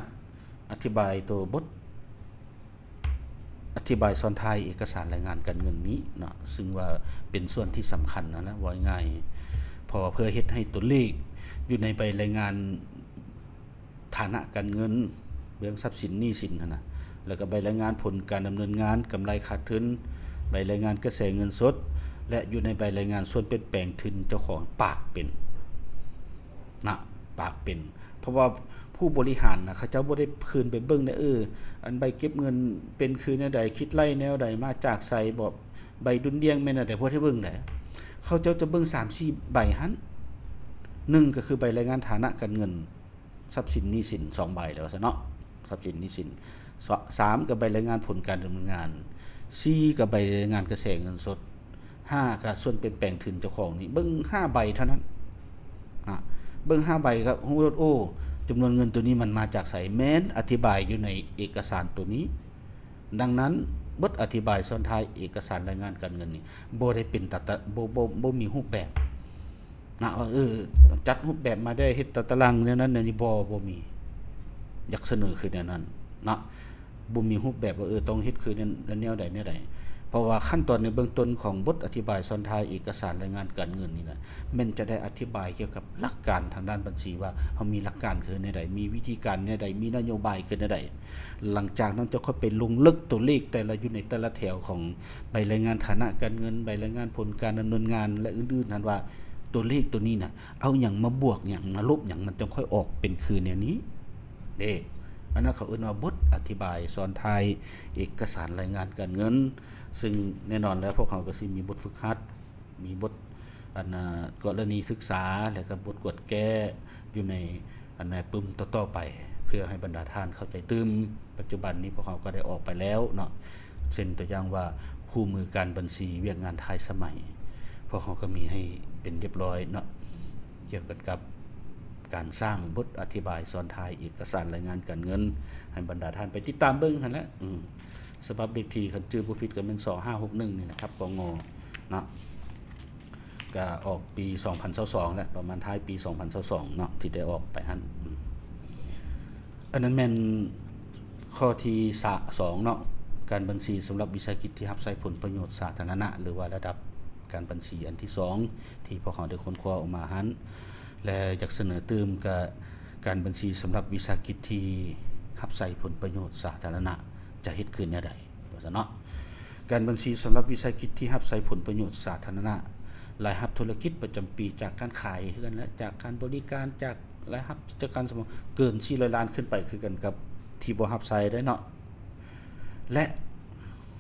อธิบายตัวบทอธิบายซ้อนท้ายเอกสารรายงานการเงินนี้เนาะซึ่งว่าเป็นส่วนที่สำคัญนะว่าง่ายพอเพื่อเฮ็ดให้ตัวเลขอยู่ในใบรายงานฐานะการเงินเรื่องทรัพย์สินหนี้สินนะแล้วก็ใบรายงานผลการดำเนินงานกำไรขาดทุนใบรายงานกระแสเงินสดและอยู่ในใบรายงานส่วนเปลี่ยนแปลงทุนเจ้าของปากเป็นนะปากเป็นเพราะว่าผู้บริหารนะเขาเจ้าบ่ได้คืนไปเบิ่งได้อันใบเก็บเงินเป็นคืนแนวใดคิดไล่แนวใดมาจากไสบ่ใบดุลเดียงแม่นได้บ่ได้เบิ่งได้เขาเจ้าจะเบิ่ง 3-4 ใบหั่น1ก็คือใบรายงานฐานะการเงินทรัพย์สินหนี้สิน2ใบแล้วซะเนาะทรัพย์สินหนี้สิน3ก็ใบรายงานผลการดำเนินงาน4ก็ใบรายงานกระแสเงินสด5ก็ส่วนเปลี่ยนแปลงทุนเจ้าของนี่เบิ่ง5ใบเท่านั้นนะเบิ่ง5ใบครับฮู้รถจำนวนเงินตัวนี้มันมาจากไสแม้นอธิบายอยู่ในเอกสารตัวนี้ดังนั้นบทอธิบายซ้อนท้ายเอกสารรายงานการเงินนี่บ่ได้เป็นบ่มีรูปแบบนะว่าจัดรูปแบบมาได้เฮ็ดตารางแนวนั้นแนวนี้บ่มีอยากเสนอคือแนวนั้นเนาะบ่มีรูปแบบว่าต้องเฮ็ดคือแนวใดเพราะว่าขั้นตอนในเบื้องต้นของบทอธิบายซ้อนท้ายเอกสารรายงานการเงินนี่นะมันจะได้อธิบายเกี่ยวกับหลักการทางด้านบัญชีว่าเฮามีหลักการคือแนวใดมีวิธีการแนวใดมีนโยบายคือแนวใดหลังจากนั้นจะค่อยไปลงลึกตัวเลขแต่ละอยู่ในแต่ละแถวของใบรายงานฐานะการเงินใบรายงานผลการดำเนินงานและอื่นๆนั้นว่าตัวเลขตัวนี้น่ะเอาหยังมาบวกหยังมาลบหยังมันจะค่อยออกเป็นคือแนวนี้เด้อันนั้นเขาเรียกว่าบทอธิบายซ้อนท้ายเอกสารรายงานการเงินซึ่งแน่นอนแล้วพวกเขาก็สิมีบทฝึกหัดมีบทกรณีศึกษาแล้วก็บทกวดแก้อยู่ในปึ้มต่อๆไปเพื่อให้บรรดาท่านเข้าใจตึมปัจจุบันนี้พวกเขาก็ได้ออกไปแล้วเนาะเช่นตัวอย่างว่าคู่มือการบัญชีเวียกงานท้ายสมัยพวกเขาก็มีให้เป็นเรียบร้อยเนาะเกี่ยวกับการสร้างบทอธิบายซ้อนท้ายเอกสารรายงานการเงินให้บรรดาท่านไปติดตามเบิ่งหั่นแหละฉบับเลขที่คันชื่อบ่ผิดก็เป็น2561นี่แหละครับกงเนาะก็ออกปี2022แล้วประมาณท้ายปี2022เนาะที่ได้ออกไปหั่นอันนั้นแม่นข้อที่2เนาะการบัญชีสำหรับวิสาหกิจที่รับใช้ผลประโยชน์สาธารณะหรือว่าระดับการบัญชีอันที่2ที่พวกเขาได้ค้นคว้าออกมาหั่นและอยากเสนอเติมกับการบัญชีสำหรับวิสาหกิจที่รับใช้ผลประโยชน์สาธารณะจะเฮ็ดขึ้นแนวใด ว่าซั่นเนาะการบัญชีสำหรับวิสาหกิจที่รับใช้ผลประโยชน์สาธารณะรายรับธุรกิจประจำปีจากการขายคือกันและจากการบริการจากรายรับกิจการสมมุติเกิน400ล้านขึ้นไปคือกันกับที่บ่รับใช้ได้เนาะและ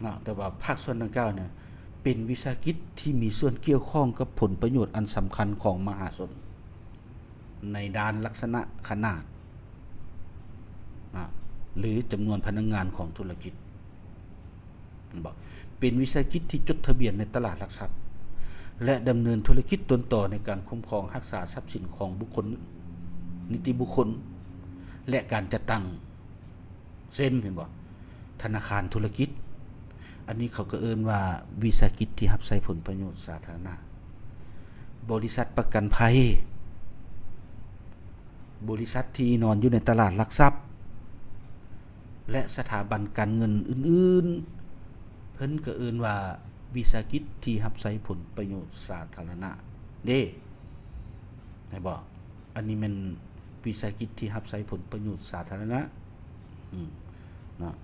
เนาะแต่ว่าภาคส่วนดังกล่าวเนี่ยเป็นวิสาหกิจที่มีส่วนเกี่ยวข้องกับผลประโยชน์อันสำคัญของมหาชนในด้านลักษณะขนาดนะหรือจำนวนพนักงานของธุรกิจบอกเป็นวิสาหกิจที่จดทะเบียนในตลาดหลักทรัพย์และดำเนินธุรกิจต้นต่อในการคุ้มครองรักษาทรัพย์สินของบุคคลนิติบุคคลและการจัดตั้งเส้นเห็นบ่ธนาคารธุรกิจอันนี้เขาก็เอิ้นว่าวิสาหกิจที่รับใช้ผลประโยชน์สาธารณะบริษัทประกันภัยบริษัทที่นอนอยู่ในตลาดหลักทรัพย์และสถาบันการเงินอื่นๆเพิ่นก็เอิ้นว่าวิสาหกิจที่รับใช้ผลประโยชน์สาธารณะเด้ได้บ่อันนี้มันวิสาหกิจที่รับใช้ผลประโยชน์สาธารณะเนาะ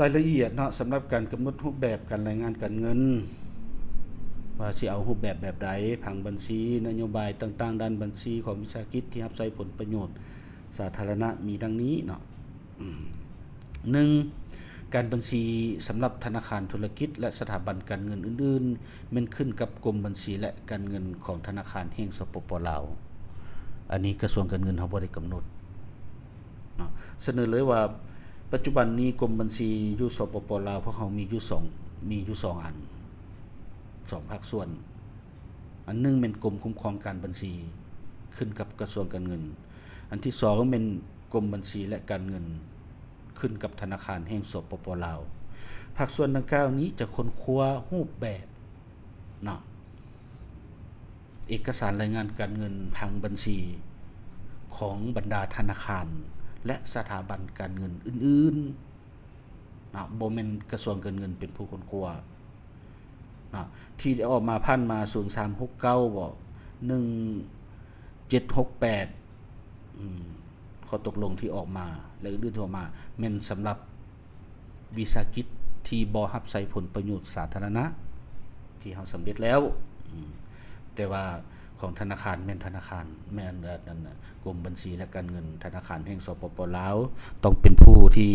รายละเอียดเนาะสำหรับการกำหนดรูปแบบการรายงานการเงินว่าสิเอารูปแบบใดผังบัญชีนโยบายต่างๆด้านบัญชีของวิสาหกิจที่รับใช้ผลประโยชน์สาธารณะมีดังนี้เนาะ1การบัญชีสำหรับธนาคารธุรกิจและสถาบันการเงินอื่นๆมันขึ้นกับกรมบัญชีและการเงินของธนาคารแห่งสปป.ลาวอันนี้กระทรวงการเงินเฮาบ่ได้กำหนดเนาะเสนอเลยว่าปัจจุบันนี้กรมบัญชีอยู่สปป.ลาวเพราะเขามีอยู่2อัน2ภาคส่วนอันนึงเป็นกรมคุ้มครองการบัญชีขึ้นกับกระทรวงการเงินอันที่2เป็นกรมบัญชีและการเงินขึ้นกับธนาคารแห่งสปป.ลาวภาคส่วนดังกล่าวนี้จะค้นคว้ารูปแบบเนาะเอกสารรายงานการเงินทางบัญชีของบรรดาธนาคารและสถาบันการเงินอื่นๆนะบ่แม่นกระทรวงการเงินเป็นผู้ค้นคว้านะที่ได้ออกมาพันมา0369บ่1768ข้อตกลงที่ออกมาและอื่นๆที่ออกมาแม่นสำหรับวิสาหกิจที่บ่รับใช้ผลประโยชน์สาธารณะที่เฮาสำเร็จแล้วแต่ว่าของธนาคารแม่นธนาคารแม่นนั่นน่ะกรมบัญชีและการเงินธนาคารแห่งสปป.ลาวต้องเป็นผู้ที่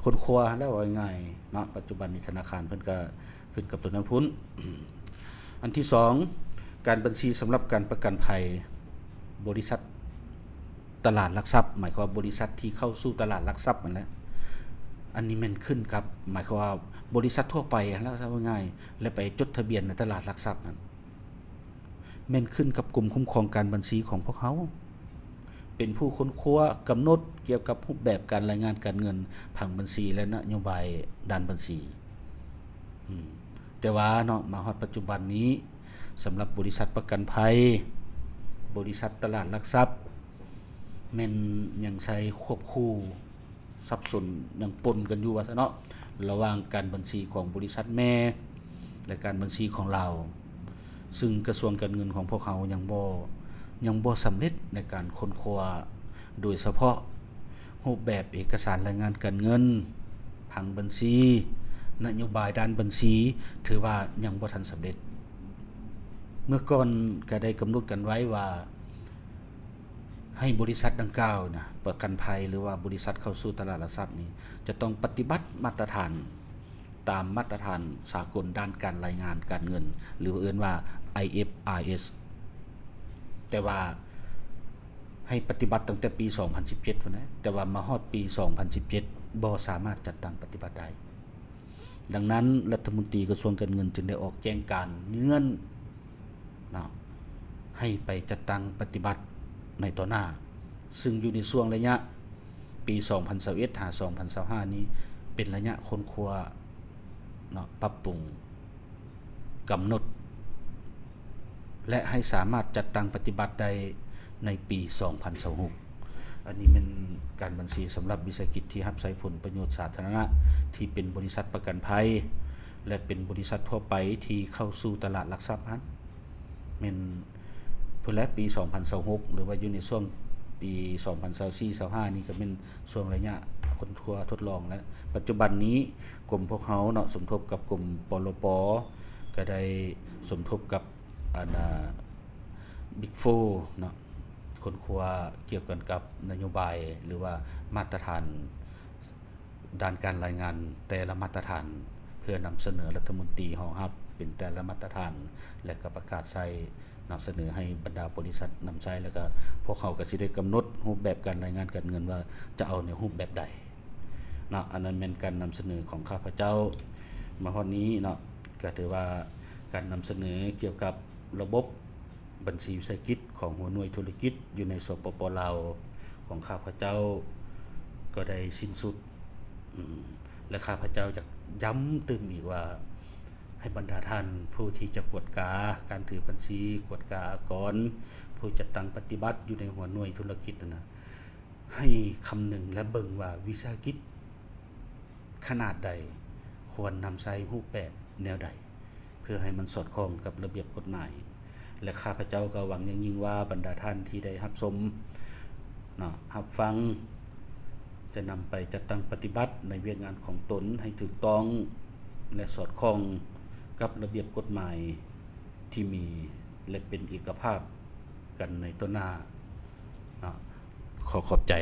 ค้นคว้าแล้วว่าง่ายเนาะปัจจุบันนี้ธนาคารเพิ่นก็ขึ้นกับตัวนั้นพุ่นอันที่2การบัญชีสำหรับการประกันภัยบริษัทตลาดหลักทรัพย์หมายความว่าบริษัทที่เข้าสู่ตลาดหลักทรัพย์นั่นแหละอันนี้มันขึ้นกับหมายความว่าบริษัททั่วไปแล้วว่าง่ายและไปจดทะเบียนในตลาดหลักทรัพย์นั่นแม่นขึ้นกับกรมคุ้มครองการบัญชีของพวกเขาเป็นผู้ค้นคว้ากำหนดเกี่ยวกับรูปแบบการรายงานการเงินผังบัญชีและนโยบายด้านบัญชีแต่ว่าเนาะมาฮอดปัจจุบันนี้สำหรับบริษัทประกันภัยบริษัทตลาดหลักทรัพย์แม่นยังใช้ควบคู่สับสนยังปนกันอยู่ว่าซะเนาะระหว่างการบัญชีของบริษัทแม่และการบัญชีของเราซึ่งกระทรวงการเงินของพวกเขายังบ่สำเร็จในการค้นคว้าโดยเฉพาะรูปแบบเอกสารรายงานการเงินผังบัญชีนโยบายด้านบัญชีถือว่ายังบ่ทันสำเร็จเมื่อก่อนก็ได้กำหนดกันไว้ว่าให้บริษัทดังกล่าวนะประกันภัยหรือว่าบริษัทเข้าสู่ตลาดหลักทรัพย์นี้จะต้องปฏิบัติมาตรฐานตามมาตรฐานสากลด้านการรายงานการเงินหรือเอิ้นว่า IFRS แต่ว่าให้ปฏิบัติตั้งแต่ปี 2017 พุ่นนะแต่ว่ามาฮอดปี 2017 บ่สามารถจัดตั้งปฏิบัติได้ดังนั้นรัฐมนตรีกระทรวงการเงินจึงได้ออกแจ้งการเงื่อนนะให้ไปจัดตั้งปฏิบัติในต่อหน้าซึ่งอยู่ในช่วงระยะปี 2021 หา 2025 นี้เป็นระยะค้นคว้าเนาะปรับปรุงกำหนดและให้สามารถจัดตั้งปฏิบัติได้ในปี 2026 อันนี้เป็นการบัญชีสำหรับวิสาหกิจที่รับใช้ผลประโยชน์สาธารณะที่เป็นบริษัทประกันภัยและเป็นบริษัททั่วไปที่เข้าสู่ตลาดหลักทรัพย์นั้นเป็นเพื่อและปี 2026 หรือว่าอยู่ในช่วงป ปี 2024-25 นี่ก็เป็นช่วงระยะคนทั่วทดลองแล้วปัจจุบันนี้กรมพวกเขาเนาะสมทบกับกรมปลปก็ได้สมทบกับบิ๊ก4เนาะคนครัวเกี่ยวกันกับนโยบายหรือว่ามาตรฐานด้านการรายงานแต่ละมาตรฐานเพื่อนำเสนอรัฐมนตรีรองรับเป็นแต่ละมาตรฐานและก็ประกาศใช้นำเสนอให้บรรดาบริษัทนำใช้แล้วก็พวกเขาก็สิได้กำหนดรูปแบบการรายงานการเงินว่าจะเอาในรูปแบบใดเนาะอันนั้นเป็นการนำเสนอของข้าพเจ้ามาฮอดนี้เนาะก็ถือว่าการนำเสนอเกี่ยวกับระบบบัญชีวิสาหกิจของหัวหน่วยธุรกิจอยู่ในสปป.ลาวของข้าพเจ้าก็ได้สิ้นสุดและข้าพเจ้าอยากย้ำเติมอีกว่าให้บรรดาท่านผู้ที่จะกวดกาการถือบัญชีกวดกาก่อนผู้จัดตั้งปฏิบัติอยู่ในหัวหน่วยธุรกิจนะให้คำนึงและเบิ่งว่าวิสาหกิจขนาดใดควรนำใช้รูปแบบแนวใดเพื่อให้มันสอดคล้องกับระเบียบกฎหมายและข้าพเจ้าก็หวังอย่างยิ่งว่าบรรดาท่านที่ได้รับชมรับฟังจะนำไปจัดตั้งปฏิบัติในเวียกงานของตนให้ถูกต้องและสอดคล้องกับระเบียบกฎหมายที่มีและเป็นเอกภาพกันในต้นหน้าขอบใจ